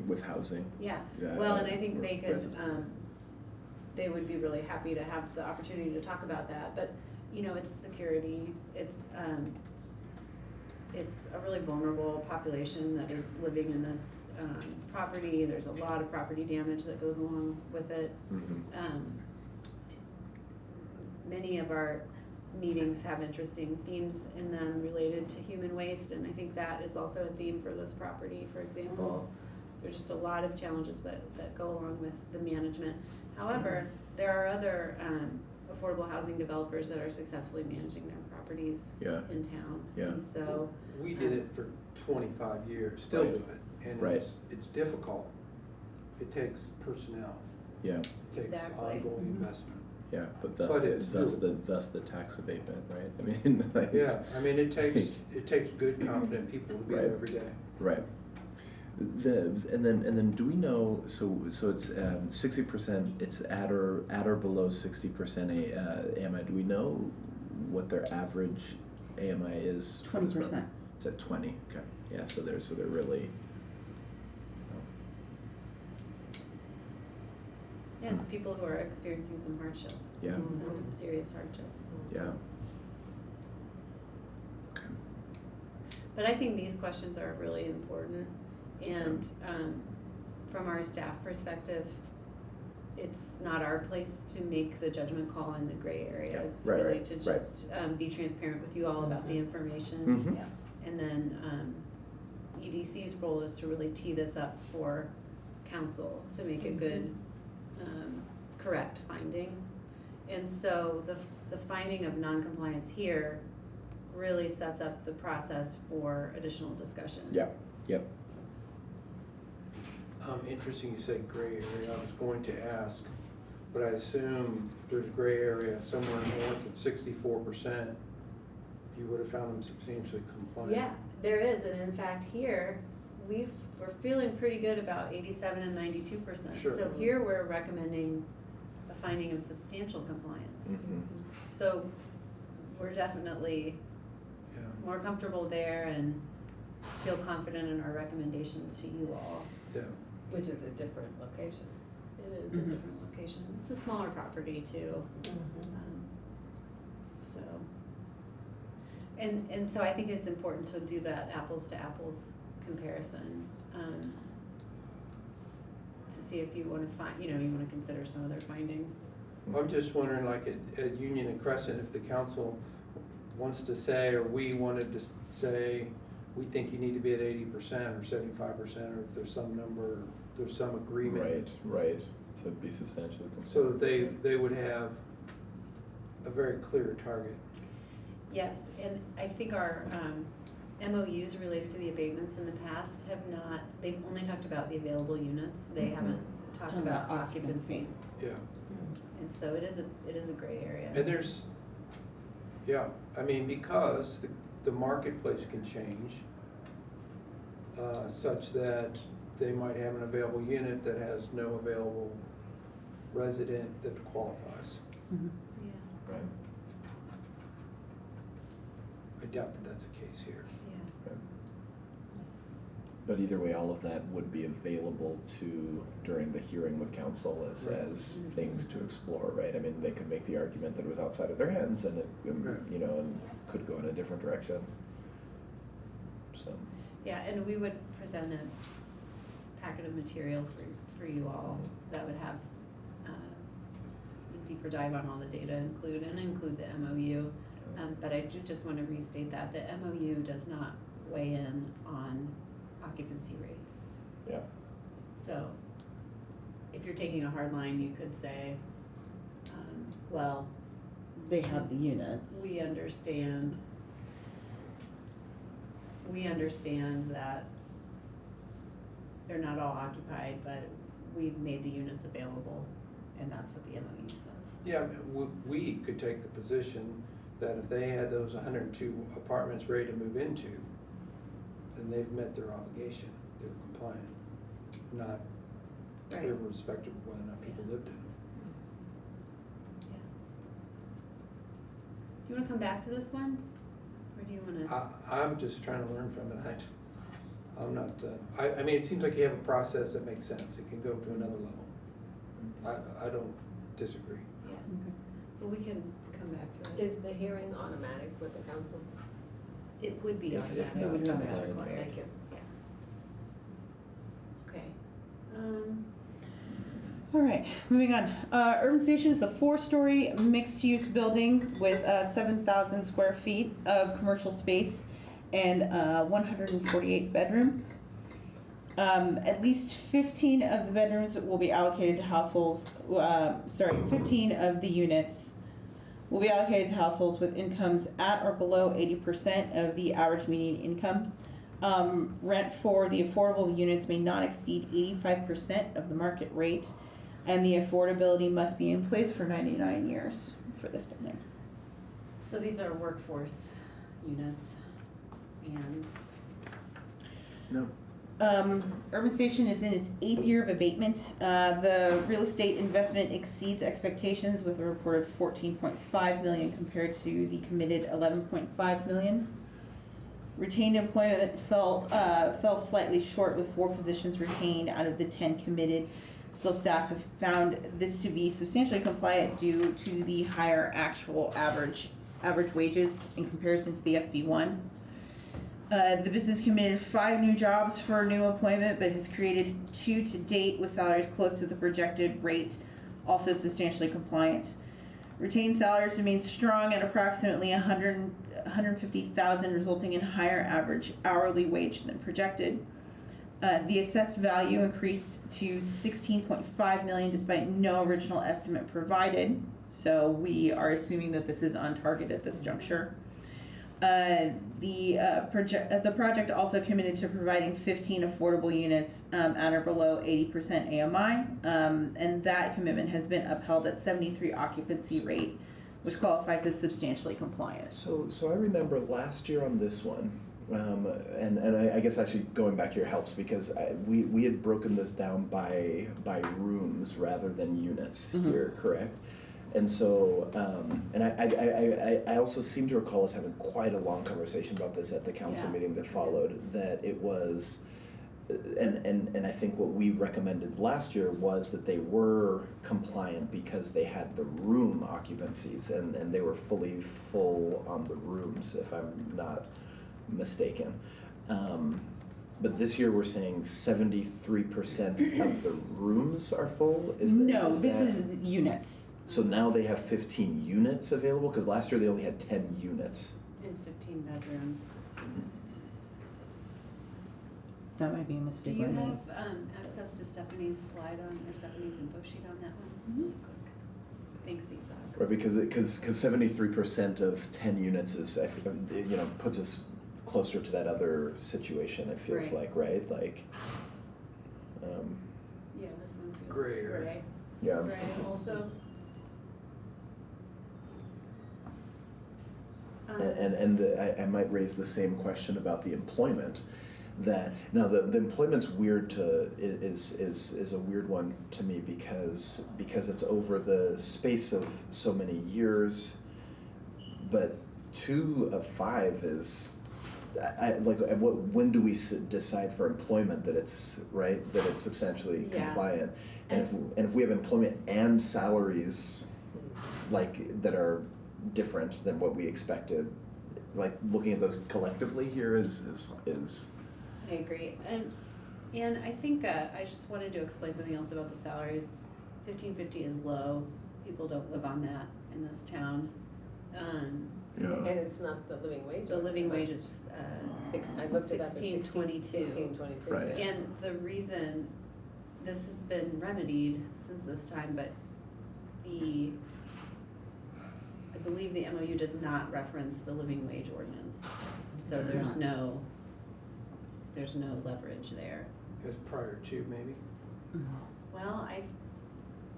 With housing?
Yeah,
Yeah,
well, and I think they could,
residents.
they would be really happy to have the opportunity to talk about that, but, you know, it's security, it's, it's a really vulnerable population that is living in this property. There's a lot of property damage that goes along with it. Many of our meetings have interesting themes in them related to human waste, and I think that is also a theme for this property, for example. There's just a lot of challenges that go along with the management. However, there are other affordable housing developers that are successfully managing their properties
Yeah.
in town.
Yeah.
And so,
We did it for 25 years, still do it, and
Right.
it's difficult. It takes personnel,
Yeah,
it takes
Exactly.
ongoing investment.
yeah, but
But it's doable.
thus the tax abatement, right? I mean, like.
Yeah, I mean, it takes good, competent people to be there
Right.
every day.
Right. And then do we know, so it's 60%, it's at or below 60% AMI, do we know what their average AMI is?
20%.
It's at 20, okay, yeah, so they're really,
yeah, it's people who are experiencing some hardship,
yeah,
some serious hardship.
yeah.
But I think these questions are really important, and from our staff perspective, it's not our place to make the judgment call in the gray area.
Yeah,
It's
right,
really
right,
to
right.
just be transparent with you all about the information.
Mhm.
Yeah.
And then EDC's role is to really tee this up for council to make a good, correct finding. And so the finding of noncompliance here really sets up the process for additional discussion.
Yep, yep,
Interesting you say gray area, I was going to ask, but I assume there's gray area somewhere north of 64%. You would have found them substantially compliant.
Yeah, there is, and in fact, here, we're feeling pretty good about 87 and 92%.
Sure.
So here, we're recommending a finding of substantial compliance.
mhm,
So we're definitely
Yeah.
more comfortable there and feel confident in our recommendation to you all.
Yeah.
Which is a different location.
It is a different location. It's a smaller property too. So, and so I think it's important to do that apples to apples comparison, to see if you wanna find, you wanna consider some other finding.
I'm just wondering, like at Union and Crescent, if the council wants to say, or we wanted to say, we think you need to be at 80% or 75%, or if there's some number, there's some agreement.
right, to be substantially compliant.
So that they would have a very clear target.
Yes, and I think our MOUs related to the abatements in the past have not, they've only talked about the available units. They
Mhm.
haven't talked about occupancy.
Yeah.
And so it is a gray area.
And there's, yeah, I mean, because the marketplace can change such that they might have an available unit that has no available resident that qualifies.
Yeah,
Right,
I doubt that that's the case here.
yeah.
right. But either way, all of that would be available during the hearing with council as
Right.
things to explore, right? I mean, they could make the argument that it was outside of their hands and it,
Right.
and could go in a different direction. So,
Yeah, and we would present a packet of material for you all that would have a deeper dive on all the data include the MOU. But I do just want to restate that the MOU does not weigh in on occupancy rates.
yeah,
So if you're taking a hard line, you could say, well,
They have the units.
we understand that they're not all occupied, but we've made the units available, and that's what the MOU says.
Yeah, we could take the position that if they had those 102 apartments ready to move into, then they've met their obligation, they're compliant, not
Right.
irrespective of whether or not people lived in them.
Yeah. Do you wanna come back to this one? Or do you wanna?
I'm just trying to learn from it. I'm not, I mean, it seems like you have a process that makes sense. It can go to another level. I don't disagree.
Yeah, but we can come back to it.
Is the hearing automatic with the council?
It would be
If-
automatic.
if not
It would be
compliant.
required.
Thank you.
Okay.
All right, moving on. Urban Station is a 4-story mixed-use building with 7,000 square feet of commercial space and 148 bedrooms. At least 15 of the bedrooms will be allocated to households, 15 of the units will be allocated to households with incomes at or below 80% of the average median income. Rent for the affordable units may not exceed 85% of the market rate, and the affordability must be in place for 99 years for this building.
So these are workforce units and
No.
Urban Station is in its 8th year of abatement. The real estate investment exceeds expectations with a reported 14.5 million compared to the committed 11.5 million. Retained employment fell slightly short with 4 positions retained out of the 10 committed. Still, staff have found this to be substantially compliant due to the higher actual average wages in comparison to the SB1. The business committed 5 new jobs for new employment, but has created 2 to date with salaries close to the projected rate, also substantially compliant. Retained salaries remain strong at approximately 150,000, resulting in higher average hourly wage than projected. The assessed value increased to 16.5 million despite no original estimate provided. So we are assuming that this is on target at this juncture. The project also committed to providing 15 affordable units at or below 80% AMI, and that commitment has been upheld at 73 occupancy rate, which qualifies as substantially compliant.
So I remember last year on this one, and I guess actually going back here helps because we had broken this down by rooms rather than units here, correct? And so, and I also seem to recall us having quite a long conversation about this at the council
Yeah.
meeting that followed, that it was, and I think what we recommended last year was that they were compliant because they had the room occupancies and they were fully full on the rooms, if I'm not mistaken. But this year we're saying 73% of the rooms are full?
This is units.
So now they have 15 units available? Because last year they only had 10 units.
and 15 bedrooms.
That might be a
Do
mistake.
you
on my-
have access to Stephanie's slide on, or Stephanie's info sheet on that one? Really quick. Thanks, Isaac.
Right, because 73% of 10 units is, puts us closer to that other situation, it feels
Right.
like, right? Like,
Yeah, this one feels
Grayer.
gray.
yeah.
Gray also.
I might raise the same question about the employment. That now the employment's weird is a weird one to me because it's over the space of so many years, but 2 of 5 is when do we decide for employment that it's right, that it's substantially
Yeah.
compliant, and if we have employment and salaries like that are different than what we expected, like looking at those collectively here is
I agree, and I think I just wanted to explain something else about the salaries. 1550 is low. People don't live on that in this town.
And it's not the living wage?
The living wage is
I looked it up, it's
1622.
1622.
Right.
yeah.
And the reason this has been remedied since this time, but I believe the MOU does not reference the living wage ordinance. So there's no leverage there.
Because prior to, maybe?
Well,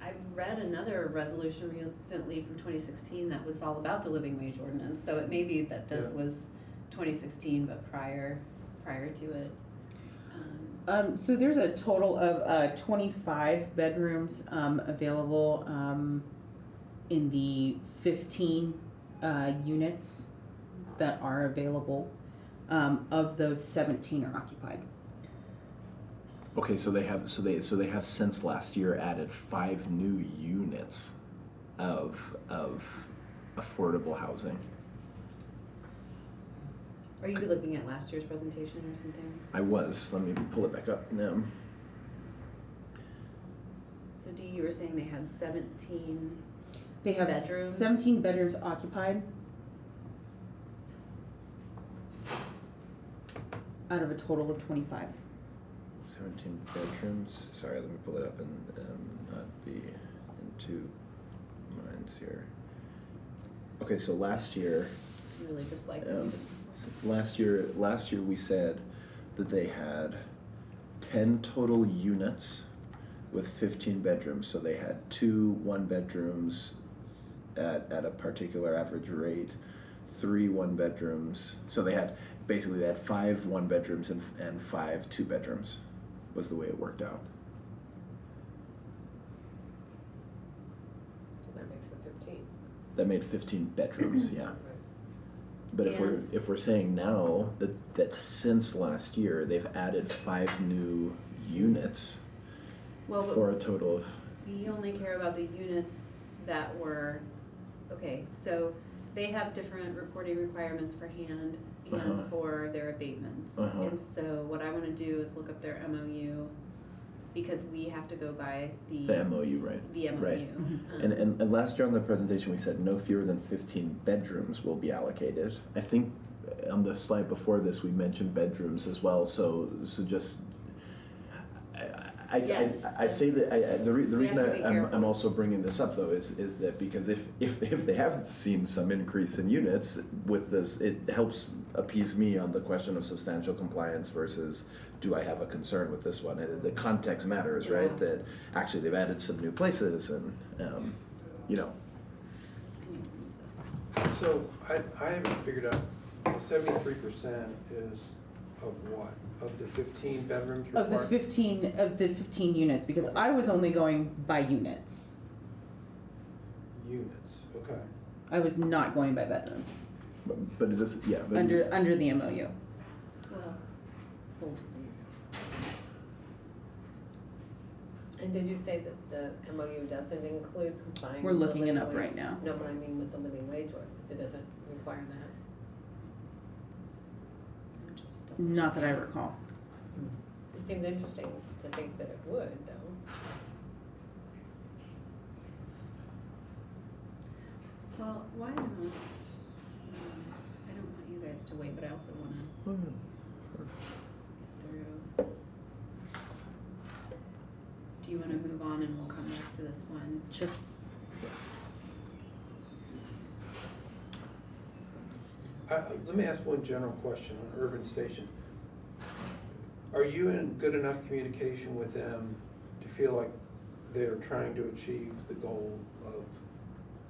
I've read another resolution recently from 2016 that was all about the living wage ordinance, so it may be that this
Yeah.
was 2016, but prior to it.
So there's a total of 25 bedrooms available in the 15 units that are available. Of those, 17 are occupied.
Okay, so they have since last year added 5 new units of affordable housing.
Are you looking at last year's presentation or something?
I was, let me pull it back up now.
So Dee, you were saying they had 17
They have
bedrooms?
17 bedrooms occupied out of a total of 25.
17 bedrooms, sorry, let me pull it up and not be in two minds here. Okay, so last year,
You really dislike
Um,
them.
last year we said that they had 10 total units with 15 bedrooms. So they had 2 one-bedrooms at a particular average rate, 3 one-bedrooms. So they had 5 one-bedrooms and 5 two-bedrooms was the way it worked out.
So that makes the 15.
That made 15 bedrooms, yeah.
Right.
But if
And-
we're saying now that since last year they've added 5 new units
Well, but
for a total of
we only care about the units that were, okay, so they have different reporting requirements for hand and
Uh-huh.
for their abatements.
Uh-huh.
And so what I wanna do is look up their MOU, because we have to go by the
MOU, right?
The MOU.
Right. And last year on the presentation we said no fewer than 15 bedrooms will be allocated. I think on the slide before this we mentioned bedrooms as well. So just I
Yes.
say that the reason
have to be
I'm
careful.
also bringing this up though is that because if they have seen some increase in units with this, it helps appease me on the question of substantial compliance versus do I have a concern with this one. And the context matters, right?
Yeah.
That actually they've added some new places and you know.
I need to move this.
So I haven't figured out, the 73% is of what? Of the 15 bedrooms
Of the
required?
15 units, because I was only going by units.
Units, okay.
I was not going by bedrooms
But it is but
under the MOU.
Well, hold please.
And did you say that the MOU doesn't include complying?
We're
with the
looking it
living
up
wage?
right now.
No, but I mean with the living wage ordinance, it doesn't require that.
I'm just double
Not that I
checking.
recall.
It seems interesting to think that it would, though.
Well, why not? I don't want you guys to wait, but I also wanna get through. Do you wanna move on and we'll come back to this one?
Sure.
Let me ask one general question on Urban Station. Are you in good enough communication with them to feel like they're trying to achieve the goal of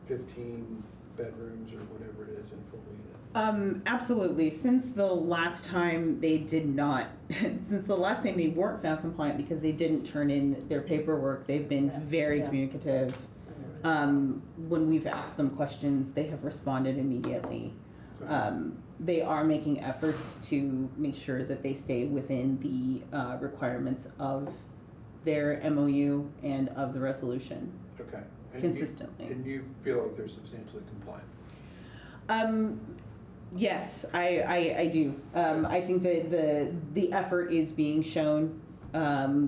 15 bedrooms or whatever it is in Fort Wayne?
Absolutely. Since the last time they did not, since the last time they weren't found compliant because they didn't turn in their paperwork, they've been very
Yeah.
communicative. When we've asked them questions, they have responded immediately. They are making efforts to make sure that they stay within the requirements of their MOU and of the resolution
Okay.
consistently.
And you feel like they're substantially compliant?
Yes, I do. I think that the effort is being shown.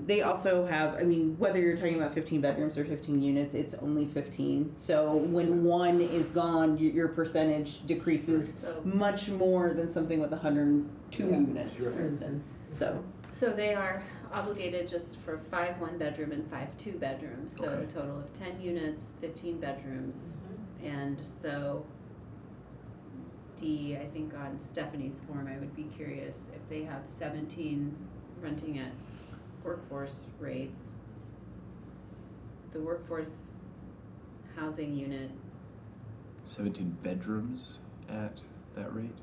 They also have, I mean, whether you're talking about 15 bedrooms or 15 units, it's only 15. So when one is gone, your percentage decreases
So-
much more than something with 102
Yeah.
units,
Sure.
for instance. So,
So they are obligated just for 5 one-bedroom and 5 two-bedrooms, so a
Okay.
total of 10 units, 15 bedrooms. And so, D, I think on Stephanie's form, I would be curious if they have 17 renting at workforce rates. The workforce housing unit,
17 bedrooms at that rate?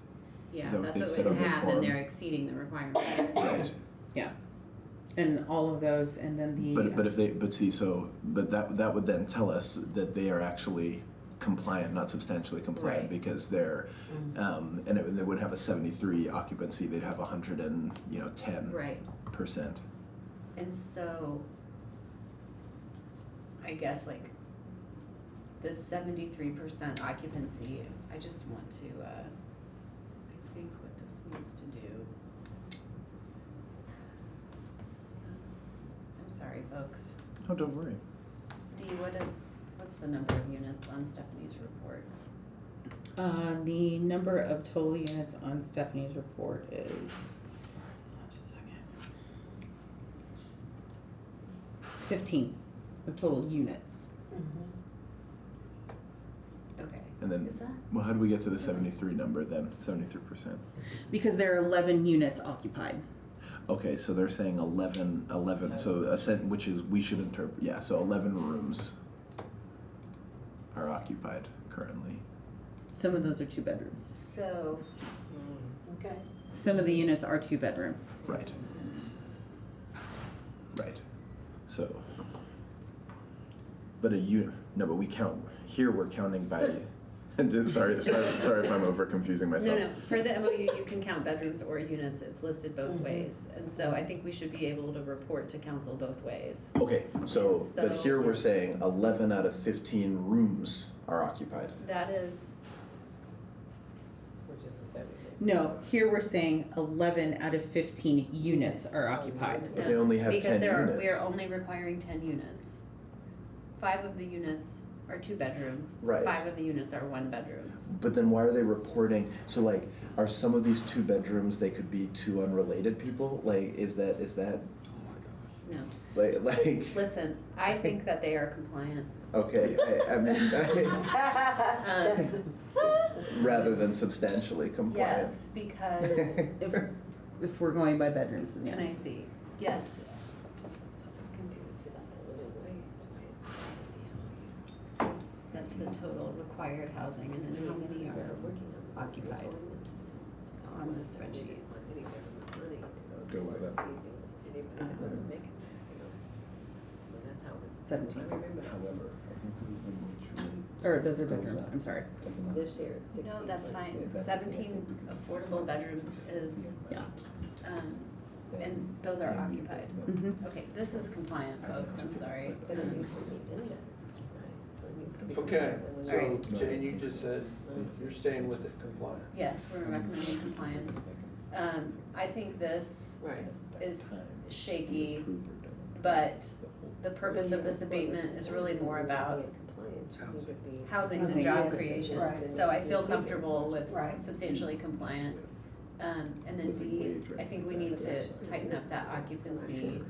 yeah,
Is that what
that's
they
what
said
we
on their
have, then
form?
they're exceeding the requirements.
Right.
yeah. And all of those, and then the.
But that would then tell us that they are actually compliant, not substantially compliant,
Right.
because they're, they would have a 73 occupancy, they'd have 110%.
Right. And so, I guess like the 73% occupancy, I just want to, I think what this needs to do. I'm sorry, folks.
Oh, don't worry.
Dee, what's the number of units on Stephanie's report?
The number of total units on Stephanie's report is, just a second. 15 of total units.
Okay.
And then,
Is that?
well, how do we get to the 73 number then? 73%.
Because there are 11 units occupied.
Okay, so they're saying 11, so which is, we should interpret, yeah, so 11 rooms are occupied currently.
Some of those are 2 bedrooms.
So,
Okay.
Some of the units are 2 bedrooms.
Right. Right. So, but but we count, here we're counting by, sorry if I'm over confusing myself.
no, per the MOU, you can count bedrooms or units, it's listed both ways. And so I think we should be able to report to council both ways.
Okay, so, but
So-
here we're saying 11 out of 15 rooms are occupied.
That is,
Which isn't 73.
No, here we're saying 11 out of 15 units are occupied.
But they only have 10
because we are
units.
only requiring 10 units. 5 of the units are 2 bedrooms.
Right.
5 of the units are 1 bedroom.
But then why are they reporting, so like, are some of these 2 bedrooms, they could be 2 unrelated people? Like, is that,
No.
like,
Listen, I think that they are compliant.
okay, I mean,
Um,
rather than substantially compliant.
Yes, because,
If we're going by bedrooms, then yes.
can I see? Yes.
Confused about the living wage.
So that's the total required housing, and then how many are occupied on the spreadsheet?
Go with that.
17.
However, I think we
Or those are bedrooms, I'm sorry.
This year, it's
No, that's fine. 17 affordable bedrooms is,
Yeah.
and those are occupied.
Mhm.
Okay, this is compliant, folks, I'm sorry.
But it needs to be in it, right? So it needs to be.
Okay, so
Alright.
Jane, you just said you're staying with it compliant.
Yes, we're recommending compliance. I think this
Right.
is shaky, but the purpose of this abatement is really more about housing and
Housing,
job
yes.
creation.
Right.
So I feel comfortable with
Right.
substantially compliant. And then D, I think we need to tighten up that occupancy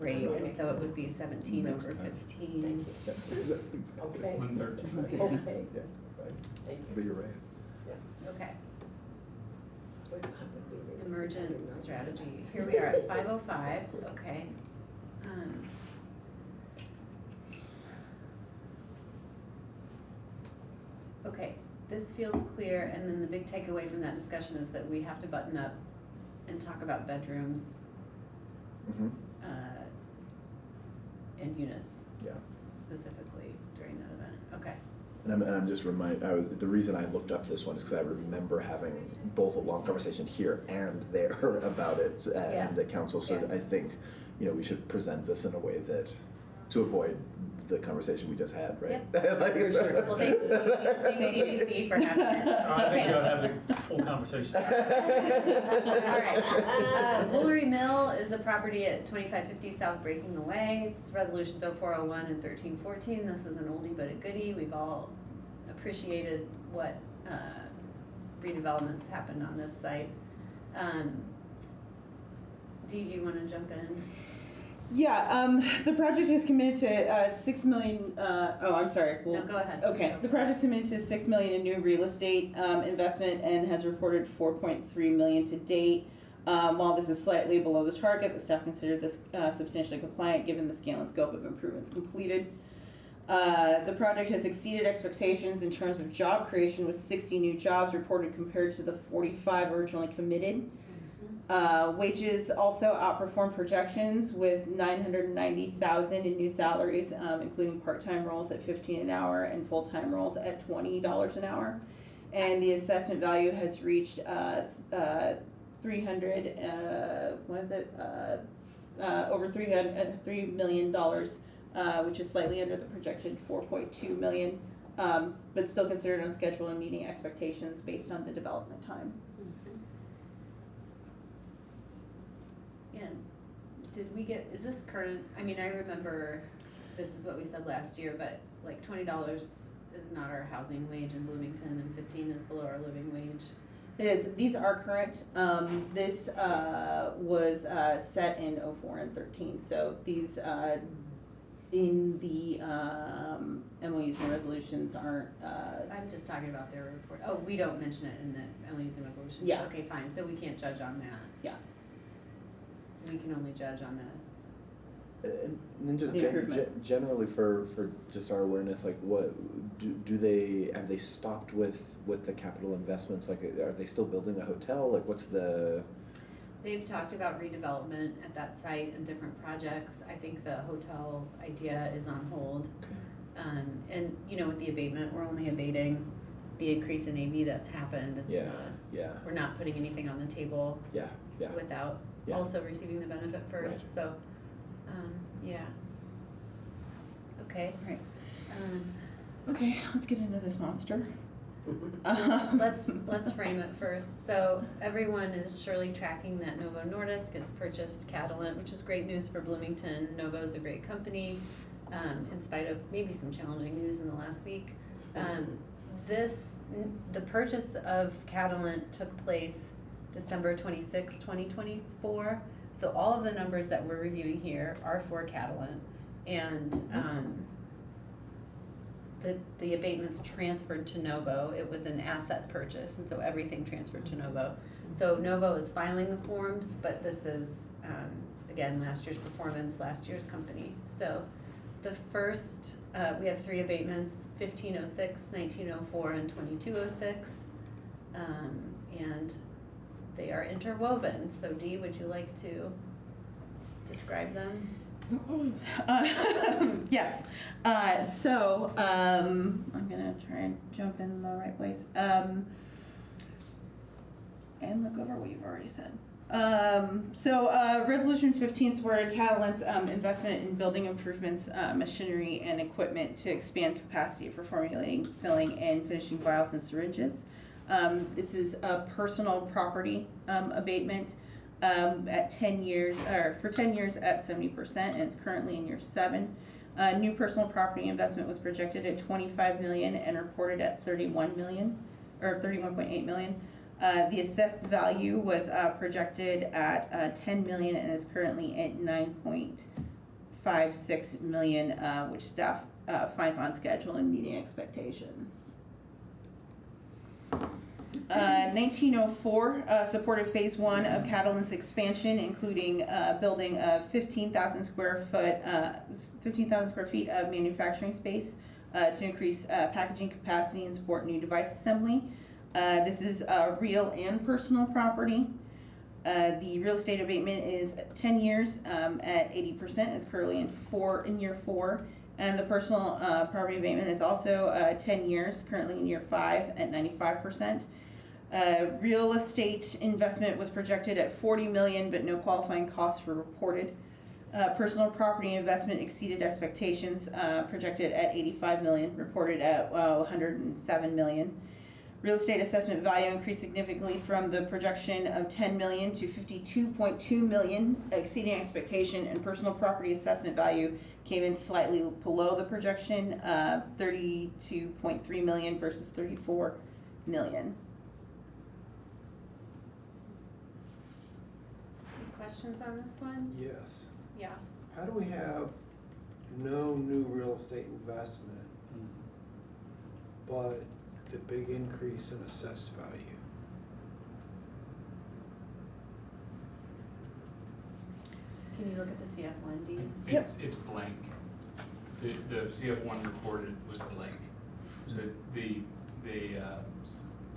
rate, and so it would be 17 over 15.
Okay.
113.
Okay.
But you're right.
Okay, emergent strategy. Here we are at 5:05, okay. Okay, this feels clear, and then the big takeaway from that discussion is that we have to button up and talk about bedrooms
Mhm.
and units
Yeah.
specifically during that event, okay.
And I'm just the reason I looked up this one is because I remember having both a long conversation here and there about it and the council, so
Yeah.
I think, we should present this in a way that, to avoid the conversation we just had, right? Like,
For sure.
Well, thanks EDC for having it.
I think
Okay.
you ought to have the whole conversation.
All right. Woolery Mill is a property at 2550 South Breaking Away. It's resolutions 0401 and 1314. This is an oldie but a goodie. We've all appreciated what redevelopments happened on this site. Dee, do you want to jump in?
Yeah, the project is committed to 6 million, I'm sorry.
No, go ahead.
Okay, the project committed to 6 million in new real estate investment and has reported 4.3 million to date. While this is slightly below the target, the staff considered this substantially compliant given the scale and scope of improvements completed. The project has exceeded expectations in terms of job creation with 60 new jobs reported compared to the 45 originally committed. Wages also outperformed projections with 990,000 in new salaries, including part-time roles at 15 an hour and full-time roles at $20 an hour. And the assessment value has reached over $3 million, which is slightly under the projected 4.2 million, but still considered on schedule and meeting expectations based on the development time.
And did we get, is this current, I mean, I remember this is what we said last year, but like $20 is not our housing wage in Bloomington and 15 is below our living wage.
It is, these are current, this, was, set in '04 and '13, so these, in the, MOUs and resolutions aren't,
I'm just talking about their report. Oh, we don't mention it in the LEs and resolutions?
Yeah.
Okay, fine, so we can't judge on that.
Yeah.
We can only judge on the,
And then just
The improvement.
generally for just our awareness, like what, do they, have they stopped with the capital investments? Like, are they still building a hotel? Like, what's the?
they've talked about redevelopment at that site and different projects. I think the hotel idea is on hold. And, you know, with the abatement, we're only abating the increase in AV that's happened. It's
Yeah,
not-
yeah,
We're not putting anything on the table
yeah, yeah.
without
Yeah.
also receiving the benefit first,
Right.
so, yeah. Okay.
Right.
Um,
okay, let's get into this monster.
Let's frame it first. So everyone is surely tracking that Novo Nordisk has purchased Catalent, which is great news for Bloomington. Novo is a great company, in spite of maybe some challenging news in the last week. The purchase of Catalent took place December 26, 2024. So all of the numbers that we're reviewing here are for Catalent. And the abatements transferred to Novo. It was an asset purchase, and so everything transferred to Novo. So Novo is filing the forms, but this is, again, last year's performance, last year's company. So the first, we have 3 abatements, 1506, 1904, and 2206. And they are interwoven. So Dee, would you like to describe them?
Yes, so, I'm gonna try and jump in the right place, and look over what you've already said. Resolution 15 supported Catalent's, investment in building improvements, machinery and equipment to expand capacity for formulating, filling, and finishing vials and syringes. This is a personal property, abatement, at 10 years, or for 10 years at 70%, and it's currently in year 7. New personal property investment was projected at $25 million and reported at 31 million, or 31.8 million. The assessed value was projected at 10 million and is currently at 9.56 million, which staff finds on schedule and meeting expectations. 1904 supported phase 1 of Catalent's expansion, including building a 15,000 square feet of manufacturing space to increase packaging capacity and support new device assembly. This is real and personal property. The real estate abatement is 10 years at 80%. It's currently in year 4. And the personal property abatement is also 10 years, currently in year 5 at 95%. Real estate investment was projected at 40 million, but no qualifying costs were reported. Personal property investment exceeded expectations, projected at 85 million, reported at 107 million. Real estate assessment value increased significantly from the projection of 10 million to 52.2 million, exceeding expectation, and personal property assessment value came in slightly below the projection, 32.3 million versus 34 million.
Any questions on this one?
Yes.
Yeah.
How do we have no new real estate investment, but the big increase in assessed value?
Can you look at the CF1, Dee?
It's blank. The CF1 reported was blank. So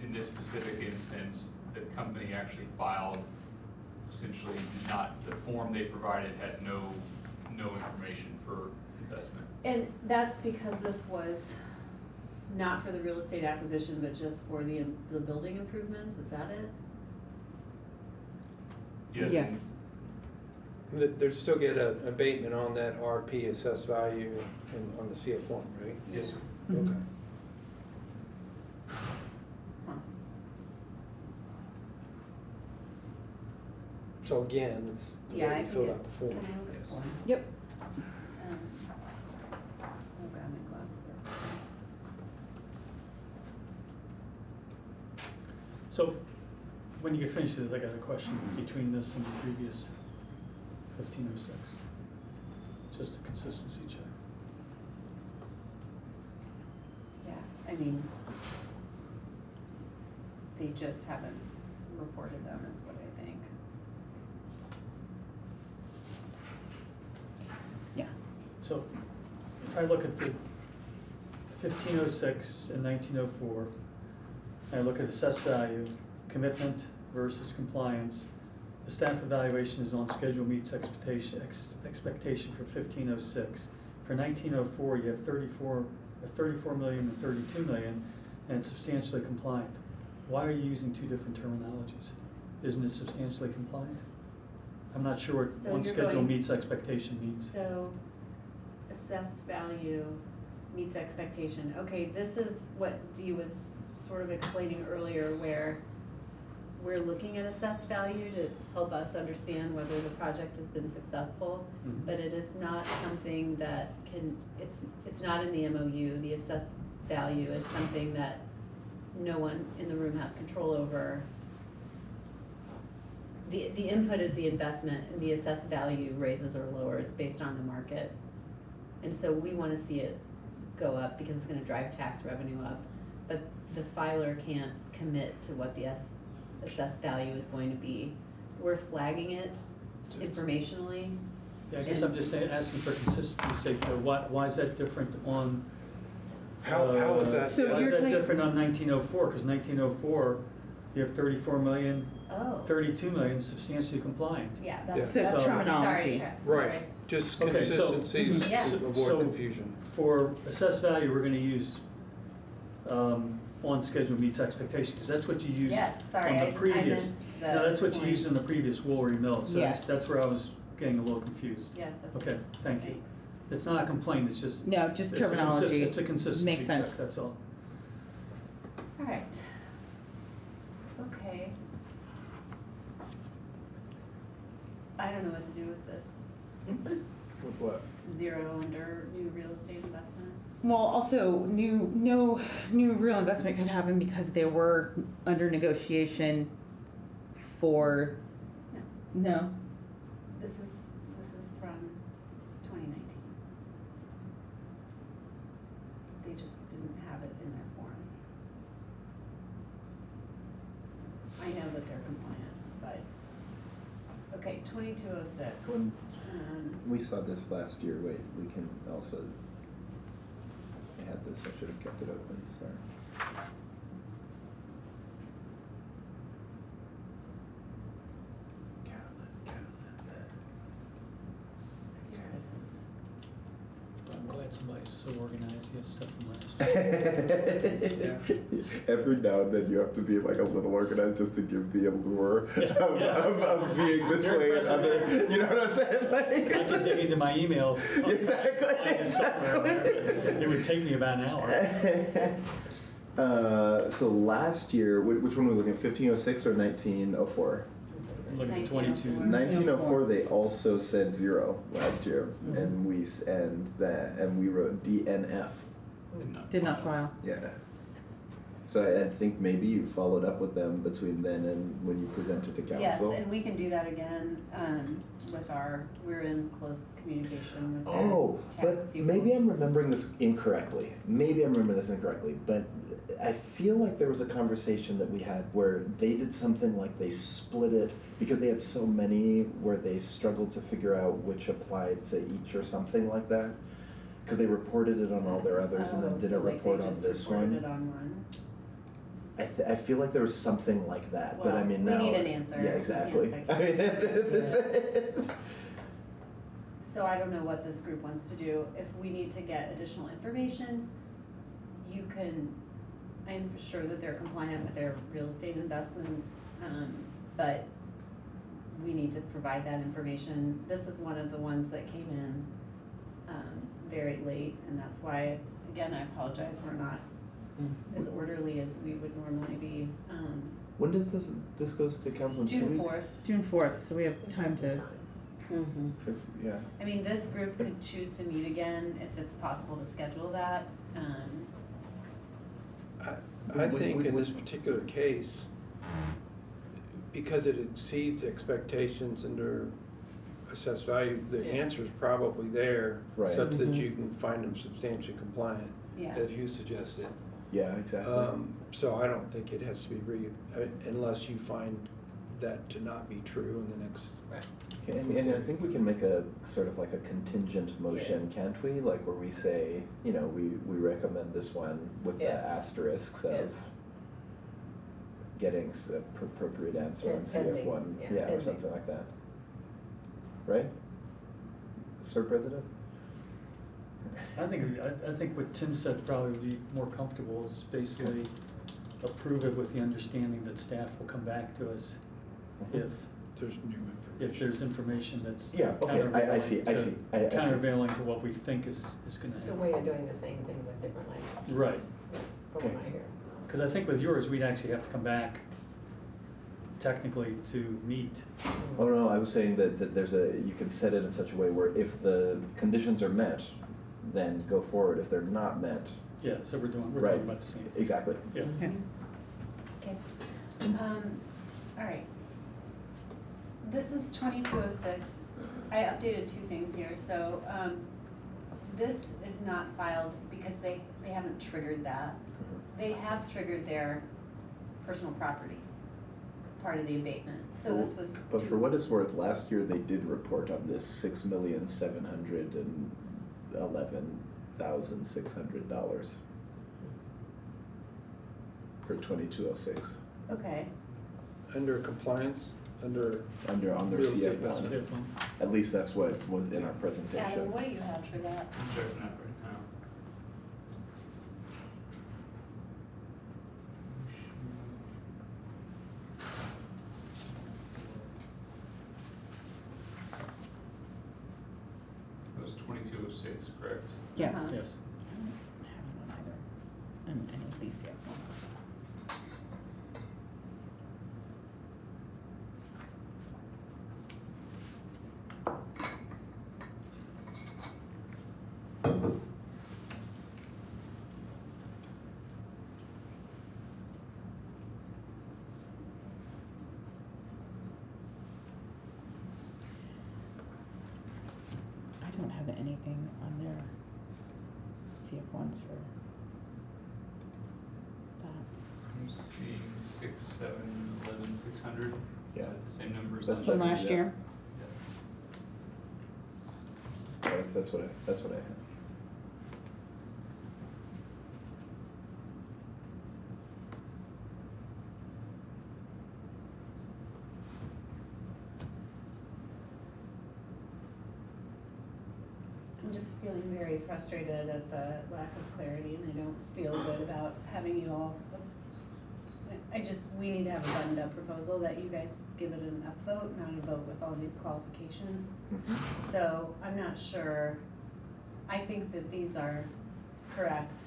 in this specific instance, the company actually filed, essentially did not, the form they provided had no information for investment.
And that's because this was not for the real estate acquisition, but just for the building improvements, is that it?
Yeah.
Yes.
They'd still get an abatement on that RP assessed value on the CF1, right?
Yes, sir.
Okay. So again, it's the
Yeah,
way
I
you
think
filled out
it's,
the form.
can I look at the
Yes.
form?
Yep.
I'll grab my glasses.
So, when you get finished with this, I got a question between this and the previous 1506. Just a consistency check.
Yeah, I mean, they just haven't reported them is what I think.
Yeah.
So, if I look at the 1506 and 1904, I look at assessed value, commitment versus compliance. The staff evaluation is on schedule, meets expectation for 1506. For 1904, you have 34 million and 32 million, and it's substantially compliant. Why are you using two different terminologies? Isn't it substantially compliant? I'm not sure what
So
on
you're
schedule
going-
meets expectation means.
So, assessed value meets expectation. Okay, this is what Dee was sort of explaining earlier, where we're looking at assessed value to help us understand whether the project has been successful,
Mhm.
but it is not something that it's not in the MOU. The assessed value is something that no one in the room has control over. The input is the investment, and the assessed value raises or lowers based on the market. And so we wanna see it go up because it's gonna drive tax revenue up, but the filer can't commit to what the assessed value is going to be. We're flagging it informationally.
Yeah, I guess I'm just asking for consistency's sake, though. Why is that different on?
How is that?
So
Why
you're
is that
talking-
different on 1904? Because 1904, you have 34 million,
Oh.
32 million substantially compliant.
Yeah, that's,
So
that's
terminology.
Sorry,
Right, just
Okay, so-
consistency,
Yeah.
to avoid
So-
confusion.
For assessed value, we're gonna use on schedule meets expectation, because that's what you used
Yes, sorry,
on
I
the previous.
missed the
No, that's what you
point.
used in the previous Woolry Mill, so
Yes.
that's where I was getting a little confused.
Yes, that's.
Okay, thank you.
Thanks.
It's not a complaint, it's just.
No, just
it's a
terminology.
It's a consistency
Makes
check,
sense.
that's all.
All right. Okay. I don't know what to do with this.
With what?
Zero under new real estate investment.
Well, also, no new real investment could happen because they were under negotiation for, no.
This is from 2019. They just didn't have it in their form. So, I know that they're compliant, but, okay, 2206.
When we saw this last year, wait, we can also, I had this, I should have kept it open, sorry.
Here, this is.
I'm glad somebody's so organized, he has stuff from last year.
Every now and then you have to be like a little organized just to give the allure
Yeah,
of being this
You're
way.
impressive.
You know what I'm saying? Like,
I could dig into my email.
Exactly,
Find it somewhere.
exactly.
It would take me about an hour.
So last year, which one were we looking at, 1506 or 1904?
I'm looking at
1904.
22.
1904, they also said 0 last year, and we wrote DNF.
Did not file.
Yeah. So I think maybe you followed up with them between then and when you presented to council.
Yes, and we can do that again, with we're in close communication with their
Oh,
tax
but
people.
maybe I'm remembering this incorrectly. But I feel like there was a conversation that we had where they did something like they split it because they had so many where they struggled to figure out which applied to each or something like that. Because they reported it on all their others and then
Oh,
didn't
so like
report
they
on
just
this
reported
one.
it on one.
I feel like there was something like that, but I
Well,
mean
we
now.
need an answer.
Yeah,
We can't
exactly. I mean,
speculate.
this.
So I don't know what this group wants to do. If we need to get additional information, I'm sure that they're compliant with their real estate investments, but we need to provide that information. This is one of the ones that came in, very late, and that's why, again, I apologize, we're not as orderly as we would normally be.
When does this goes to council in 2
June
weeks?
4th.
June 4th, so we have time to.
Mm-hmm.
Yeah.
I mean, this group could choose to meet again if it's possible to schedule that.
I think in this particular case, because it exceeds expectations under assessed value, the
Yeah.
answer's probably there,
Right.
such that
Mhm.
you can find them substantially compliant,
Yeah.
as you suggested.
Yeah, exactly.
So I don't think it has to be unless you find that to not be true in the next.
Okay, and I think we can make a sort of like a contingent motion, can't we? Like where we say, you know, we recommend this one with the
Yeah.
asterisks
Yeah.
of getting appropriate answer
Yeah,
on CF1,
pending, yeah,
yeah, or
pending.
something like that. Right? Sir President?
I think what Tim said probably would be more comfortable is basically approve it with the understanding that staff will come back to us if
There's new information.
there's information that's
Yeah, okay, I see, I see. I see.
countervailing to what we think is gonna
It's a
happen.
way of doing the same thing with different language,
Right,
from what I hear.
because I think with yours, we'd actually have to come back technically to meet.
Oh, no, I was saying that there's you can set it in such a way where if the conditions are met, then go forward. If they're not met,
Yeah, so we're talking
Right.
about the same thing.
exactly.
Yeah.
Okay. All right. This is 2206. I updated two things here. So this is not filed because they haven't triggered that. They have triggered their personal property, part of the abatement. So this was.
But for what it's worth, last year they did report on this $6,711,600 for 2206
Okay.
Under compliance, on their
on their
Real estate
CF1.
CF1.
At least that's what was in our presentation.
Adam, what do you have for that?
I'm checking that right now. It was 2206, correct?
Yes.
Uh-huh.
Yes.
I don't have one either, in any of these CF ones. I don't have anything on their CF ones for that.
I'm seeing 6,711,600.
Yeah.
The same numbers.
That's-
From
that's
last
exact-
year?
That's what I have.
I'm just feeling very frustrated at the lack of clarity, and I don't feel good about having you all. We need to have a buttoned up proposal that you guys give it an upvote, not a vote with all these qualifications.
Mhm.
So I'm not sure, I think that these are correct,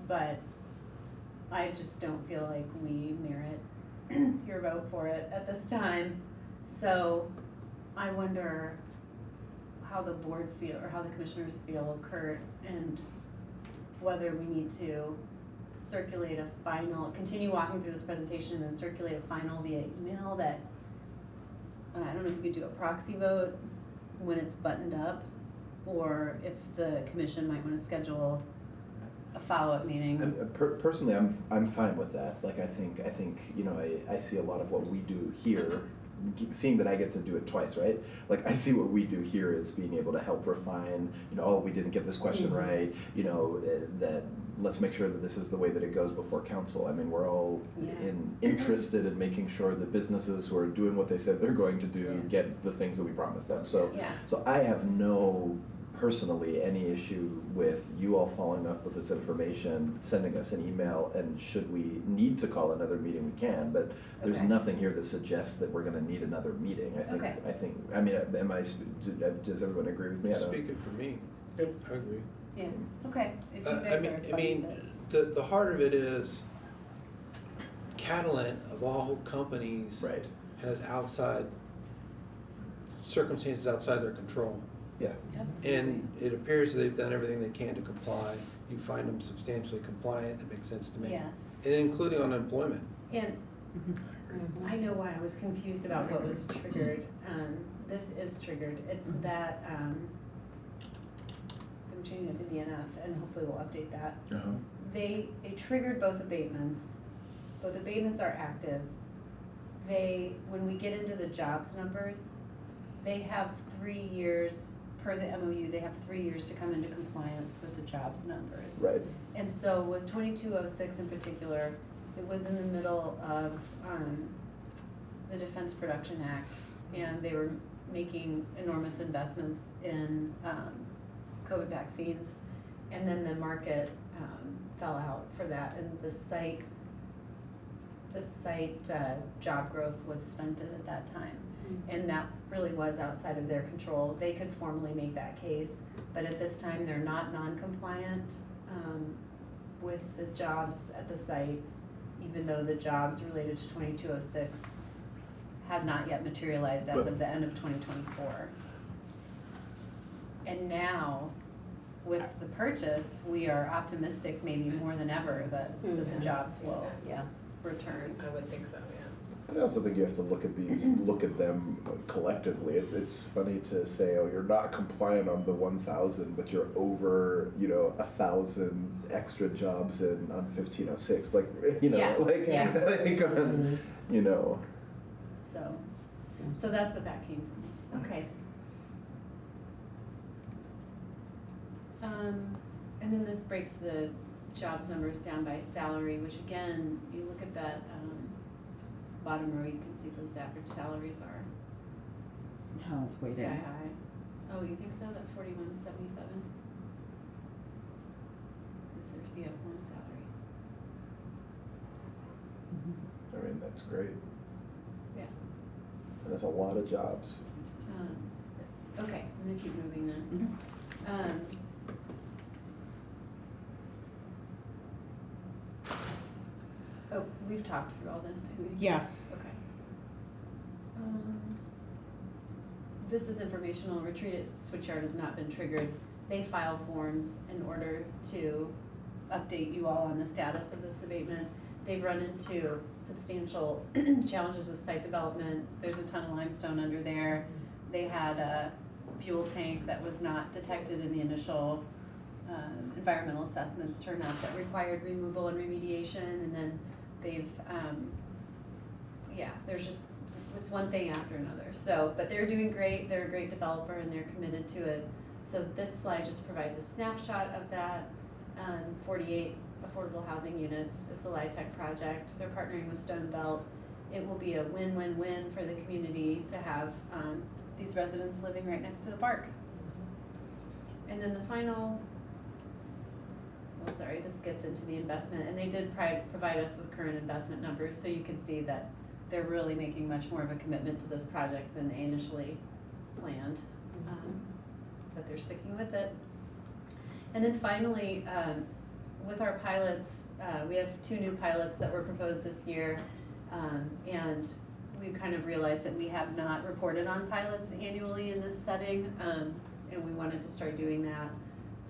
but I just don't feel like we merit your vote for it at this time. So I wonder how the board feel, or how the commissioners feel, Kurt, and whether we need to circulate a final, continue walking through this presentation and circulate a final via email that, I don't know if we could do a proxy vote when it's buttoned up, or if the commission might wanna schedule a follow-up meeting.
Personally, I'm fine with that. Like, I think, you know, I see a lot of what we do here, seeing that I get to do it twice, right? Like, I see what we do here is being able to help refine, you know, oh, we didn't get this question
Mhm.
right, you know, that let's make sure that this is the way that it goes before council. I mean, we're all
Yeah.
interested in making sure that businesses who are doing what they said they're going to do
Yeah.
get the things that we promised them. So,
Yeah.
so I have no, personally, any issue with you all following up with this information, sending us an email, and should we need to call another meeting, we can, but there's
Okay.
nothing here that suggests that we're gonna need another meeting.
Okay.
I mean, does everyone agree with me? I don't-
Speaking for me,
Yep.
I agree.
Yeah, okay, if you
I
guys
mean,
are
I
fine
mean,
with it.
the heart of it is, Catalent, of all companies,
Right.
has circumstances outside their control.
Yeah.
And it appears they've done everything they can to comply. You find them substantially compliant, that makes sense to me.
Yes.
And including on employment.
And I know why I was confused about what was triggered. This is triggered. It's that, so I'm changing it to DNF and hopefully we'll update that.
Uh-huh.
They triggered both abatements. Both abatements are active. When we get into the jobs numbers, they have 3 years, per the MOU, they have 3 years to come into compliance with the jobs numbers.
Right.
And so with 2206 in particular, it was in the middle of the Defense Production Act, and they were making enormous investments in COVID vaccines, and then the market fell out for that, and the site job growth was stunted at that time. And that really was outside of their control. They could formally make that case, but at this time, they're not non-compliant with the jobs at the site, even though the jobs related to 2206 have not yet materialized as of the end of 2024. And now, with the purchase, we are optimistic maybe more than ever that the jobs will
Yeah,
return.
I would think so, yeah.
I also think you have to look at them collectively. It's funny to say, oh, you're not compliant on the 1,000, but you're over, 1,000 extra jobs on 1506. Like,
Yeah,
like,
yeah.
like,
So that's what that came from. Okay. And then this breaks the jobs numbers down by salary, which again, you look at that bottom row, you can see those average salaries are
Oh, it's way
sky
down.
high. Oh, you think so? That 4177 is their CF1 salary.
I mean, that's great.
Yeah.
And that's a lot of jobs.
Okay, I'm gonna keep moving then. Oh, we've talked through all this, I think.
Yeah.
Okay. This is informational. Retreat at Switchyard has not been triggered. They file forms in order to update you all on the status of this abatement. They've run into substantial challenges with site development. There's a ton of limestone under there. They had a fuel tank that was not detected in the initial environmental assessments turned out that required removal and remediation, and then they've, there's just, it's one thing after another. So, but they're doing great, they're a great developer and they're committed to it. So this slide just provides a snapshot of that, 48 affordable housing units. It's a LIHTC project. They're partnering with Stone Belt. It will be a win-win-win for the community to have these residents living right next to the park. And then the final, this gets into the investment, and they did provide us with current investment numbers, so you can see that they're really making much more of a commitment to this project than they initially planned, but they're sticking with it. And then finally, with our pilots, we have 2 new pilots that were proposed this year, and we kind of realized that we have not reported on pilots annually in this setting, and we wanted to start doing that.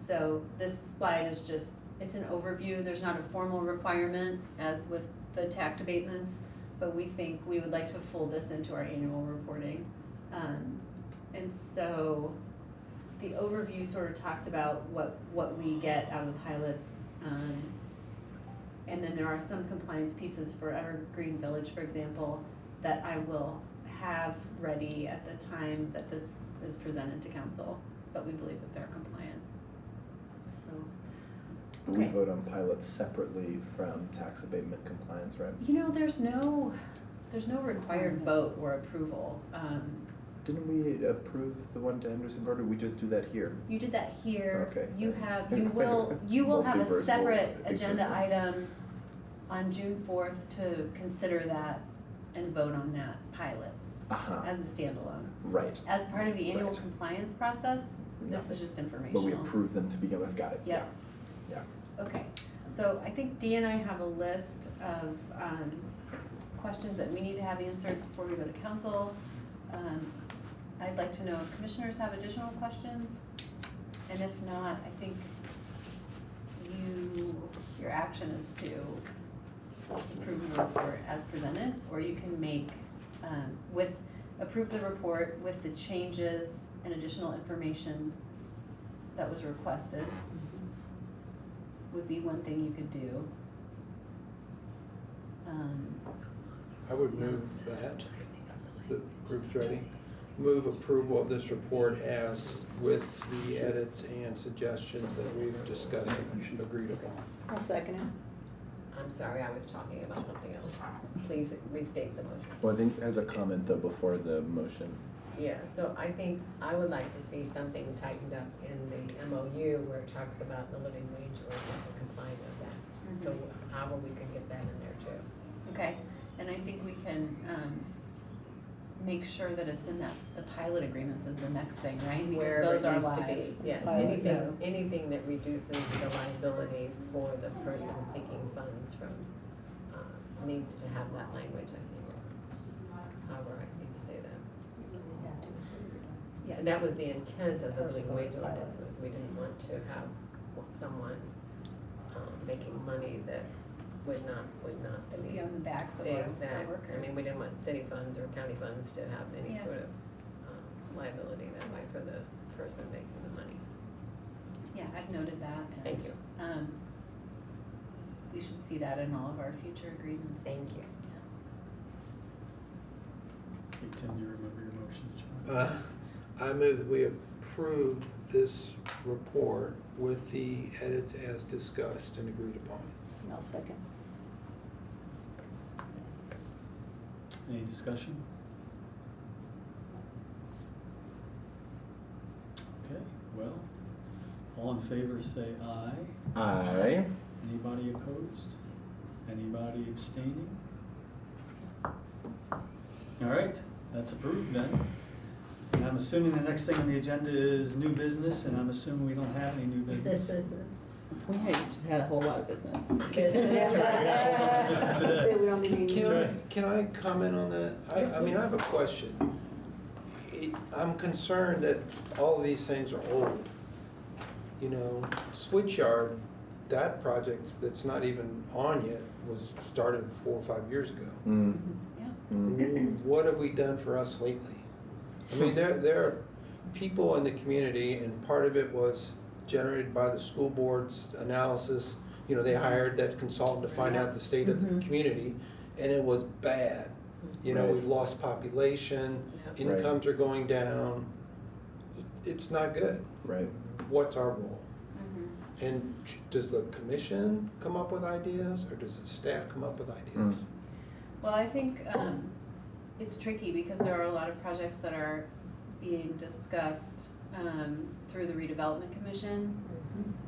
So this slide is just, it's an overview. There's not a formal requirement as with the tax abatements, but we think we would like to fold this into our annual reporting. And so the overview sort of talks about what we get out of the pilots. And then there are some compliance pieces for Evergreen Village, for example, that I will have ready at the time that this is presented to council, but we believe that they're compliant. So,
We
okay.
vote on pilots separately from tax abatement compliance, right?
There's no required vote or approval.
Didn't we approve the one to Henderson Road, or we just do that here?
You did that here.
Okay.
You will have a
Multiversal
separate agenda
existence.
item on June 4th to consider that and vote on that pilot
Uh-huh,
as a standalone.
right.
As part of the annual
Right.
compliance process, this
Nothing.
is just informational.
But we approve them to begin with, got it, yeah.
Yep.
Yeah.
Okay, so I think Dee and I have a list of questions that we need to have answered before we go to council. I'd like to know if commissioners have additional questions, and if not, I think your action is to approve the report as presented, or you can make, approve the report with the changes and additional information that was requested, would be one thing you could do.
I would move that, the group's ready. Move approval of this report as with the edits and suggestions that we've discussed and agreed upon.
I'll second it.
I'm sorry, I was talking about something else. Please restate the motion.
Well, I think as a comment though before the motion.
Yeah, so I think I would like to see something tightened up in the MOU where it talks about the living wage ordinance and complying with that. So however we can get that in there too.
Okay, and I think we can, make sure that it's in that, the pilot agreements is the next thing, right?
Wherever
Because those are
it needs to
live.
be, yes,
Pilot,
so-
anything that reduces the liability for the person seeking funds from, needs to have that language, I think. However, I need to say that.
Yeah.
And that was the intent of the living wage ordinance, was we didn't want to have someone, making money that would not
Be on the backs of our workers.
I mean, we didn't want city funds or county funds to have any
Yeah.
sort of liability that way for the person making the money.
Yeah, I've noted that. And,
Thank you.
We should see that in all of our future agreements.
Thank you.
Okay, Tim, do you remember your motion, John?
I move that we approve this report with the edits as discussed and agreed upon.
I'll second.
Any discussion? Okay, well, all in favor say aye.
Aye.
Anybody opposed? Anybody abstaining? All right, that's approved then. And I'm assuming the next thing on the agenda is new business, and I'm assuming we don't have any new business.
We had a whole lot of business.
Say we don't need any
Can
more.
I, can I comment on that? I mean, I have a question. I'm concerned that all of these things are old. You know, Switchyard, that project that's not even on yet was started 4 or 5 years ago.
Mm.
Yeah.
Mm.
What have we done for us lately? I mean, there are people in the community, and part of it was generated by the school board's analysis. You know, they hired that consultant to find out the state of the community, and it was bad. You know,
Right.
we've lost population,
Yeah.
Right.
incomes are going down. It's not good.
Right.
What's our role?
Mhm.
And does the commission come up with ideas, or does the staff come up with ideas?
Well, I think it's tricky because there are a lot of projects that are being discussed through the redevelopment commission.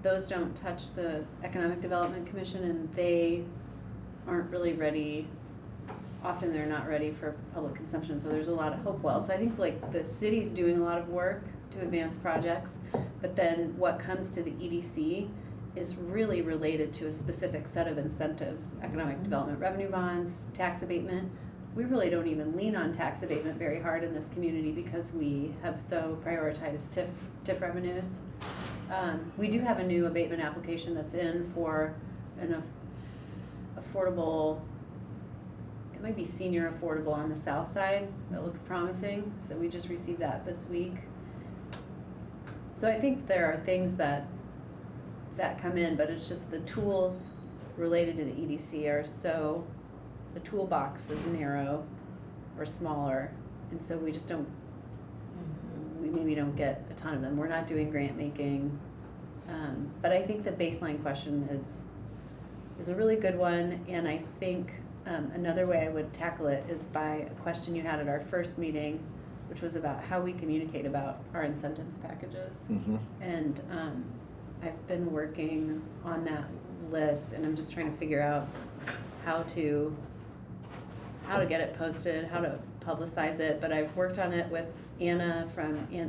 Those don't touch the economic development commission, and they aren't really ready. Often they're not ready for public consumption, so there's a lot of hope wells. So I think like the city's doing a lot of work to advance projects, but then what comes to the EDC is really related to a specific set of incentives: economic development revenue bonds, tax abatement. We really don't even lean on tax abatement very hard in this community because we have so prioritized TIF revenues. We do have a new abatement application that's in for an affordable, it might be senior affordable on the south side. That looks promising, so we just received that this week. So I think there are things that come in, but it's just the tools related to the EDC are so, the toolbox is narrow or smaller, and so we just don't, we maybe don't get a ton of them. We're not doing grant making, but I think the baseline question is a really good one, and I think another way I would tackle it is by a question you had at our first meeting, which was about how we communicate about our incentives packages.
Mm-hmm.
And I've been working on that list, and I'm just trying to figure out how to get it posted, how to publicize it. But I've worked on it with Anna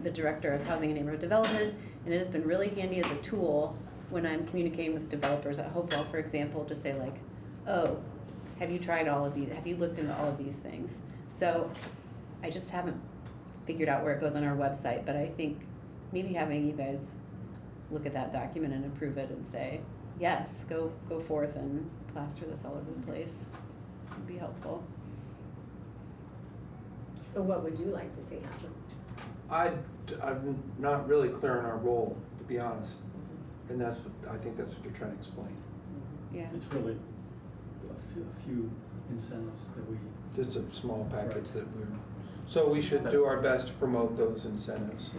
the Director of Housing and Neighborhood Development, and it has been really handy as a tool when I'm communicating with developers at Hopewell, for example, to say like, oh, have you tried all of these, have you looked into all of these things? So I just haven't figured out where it goes on our website, but I think maybe having you guys look at that document and approve it and say, yes, go forth and plaster this all over the place would be helpful.
So what would you like to see happen?
I'm not really clear on our role, to be honest. And that's what, I think that's what you're trying to explain.
Yeah.
It's really a few incentives that we,
Just a small package
Right.
that so we should do our best to promote those incentives.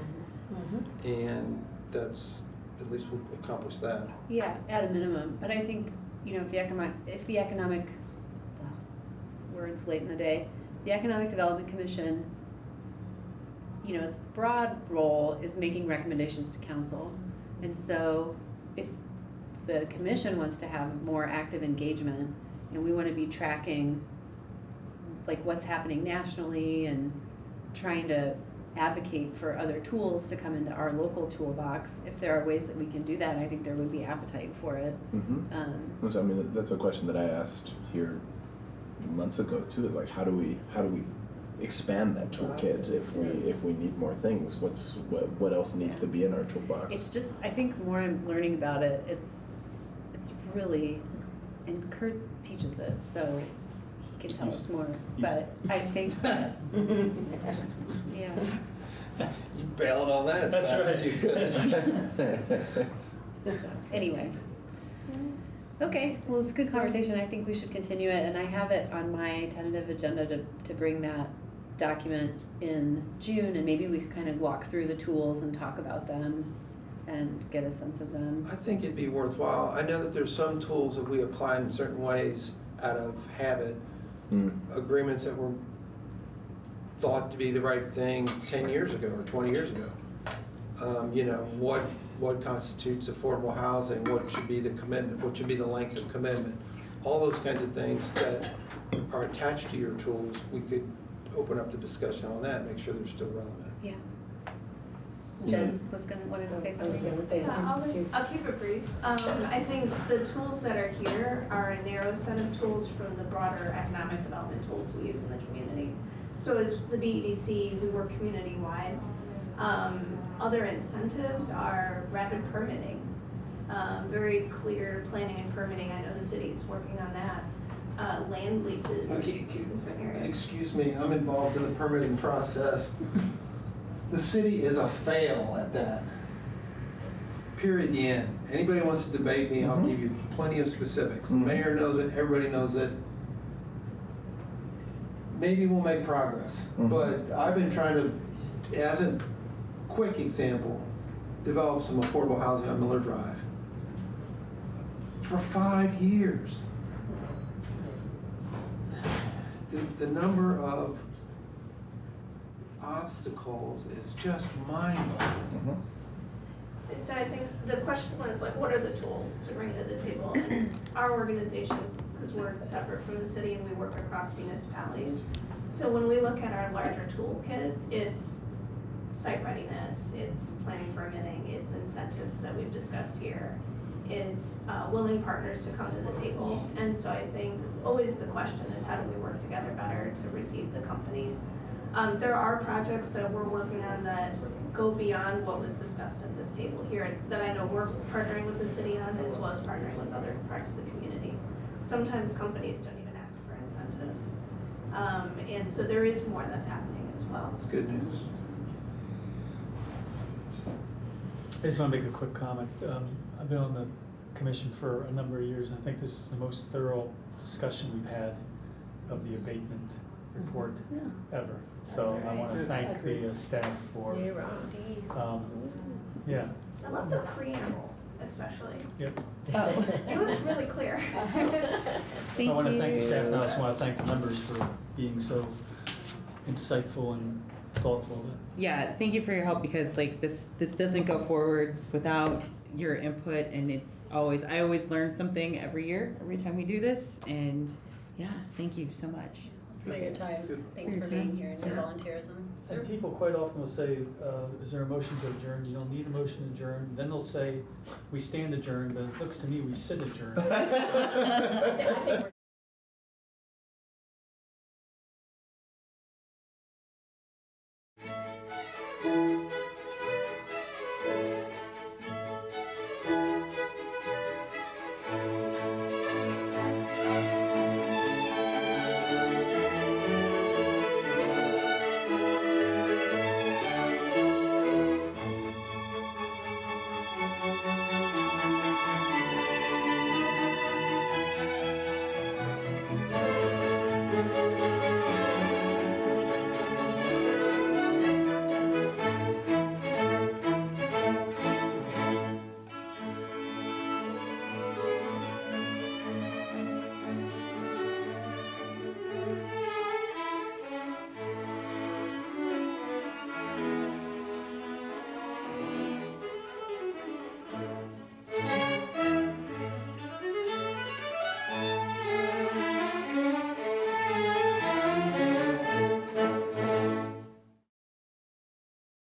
And that's, at least we'll accomplish that.
Yeah, at a minimum, but I think, if the economic, well, words late in the day, the Economic Development Commission, its broad role is making recommendations to council. And so if the commission wants to have more active engagement, and we want to be tracking like what's happening nationally and trying to advocate for other tools to come into our local toolbox, if there are ways that we can do that, I think there would be appetite for it.
So, I mean, that's a question that I asked here months ago too. Is like, how do we expand that toolkit if we need more things? What else needs to be in our toolbox?
It's just, I think more I'm learning about it, it's really, and Kurt teaches it, so he can tell us more. But I think that, yeah.
You bailed on that as
That's
fast
right.
as you could.
Anyway. Okay, well, it's a good conversation. I think we should continue it, and I have it on my tentative agenda to bring that document in June, and maybe we could kind of walk through the tools and talk about them and get a sense of them.
I think it'd be worthwhile. I know that there's some tools that we apply in certain ways out of habit, agreements that were thought to be the right thing 10 years ago or 20 years ago. What constitutes affordable housing, what should be the commitment, what should be the length of commitment. All those kinds of things that are attached to your tools, we could open up the discussion on that, make sure they're still relevant.
Yeah. Jen wanted to say something.
Yeah, I'll keep it brief. I think the tools that are here are a narrow set of tools from the broader economic development tools we use in the community. So as the BEDC, we work community-wide. Other incentives are rapid permitting, very clear planning and permitting. I know the city is working on that. Land leases in certain areas.
Excuse me, I'm involved in the permitting process. The city is a fail at that. Period, the end. Anybody wants to debate me, I'll give you plenty of specifics. The mayor knows it, everybody knows it. Maybe we'll make progress, but I've been trying to, as a quick example, develop some affordable housing on Miller Drive for 5 years. The number of obstacles is just mind-boggling.
So I think the question was like, what are the tools to bring to the table? And our organization, because we're separate from the city and we work across municipalities. So when we look at our larger toolkit, it's site readiness, it's planning permitting, it's incentives that we've discussed here. It's willing partners to come to the table. And so I think always the question is how do we work together better to receive the companies? There are projects that we're working on that go beyond what was discussed at this table here that I know we're partnering with the city on as well as partnering with other parts of the community. Sometimes companies don't even ask for incentives. And so there is more that's happening as well.
It's good news.
I just want to make a quick comment. I've been on the commission for a number of years. I think this is the most thorough discussion we've had of the abatement report ever. So I want to thank the staff for, yeah.
I love the preamble, especially.
Yep.
It was really clear.
I want to thank the staff, and I also want to thank the members for being so insightful and thoughtful.
Yeah, thank you for your help, because like this doesn't go forward without your input, and I always learn something every year, every time we do this, and yeah, thank you so much.
For your time. Thanks
For
for
your
being
time.
here and your
Yeah.
volunteerism.
And people quite often will say, is there a motion to adjourn? You don't need a motion to adjourn. Then they'll say, we stand adjourned, but it looks to me we sit adjourned.
Thank you.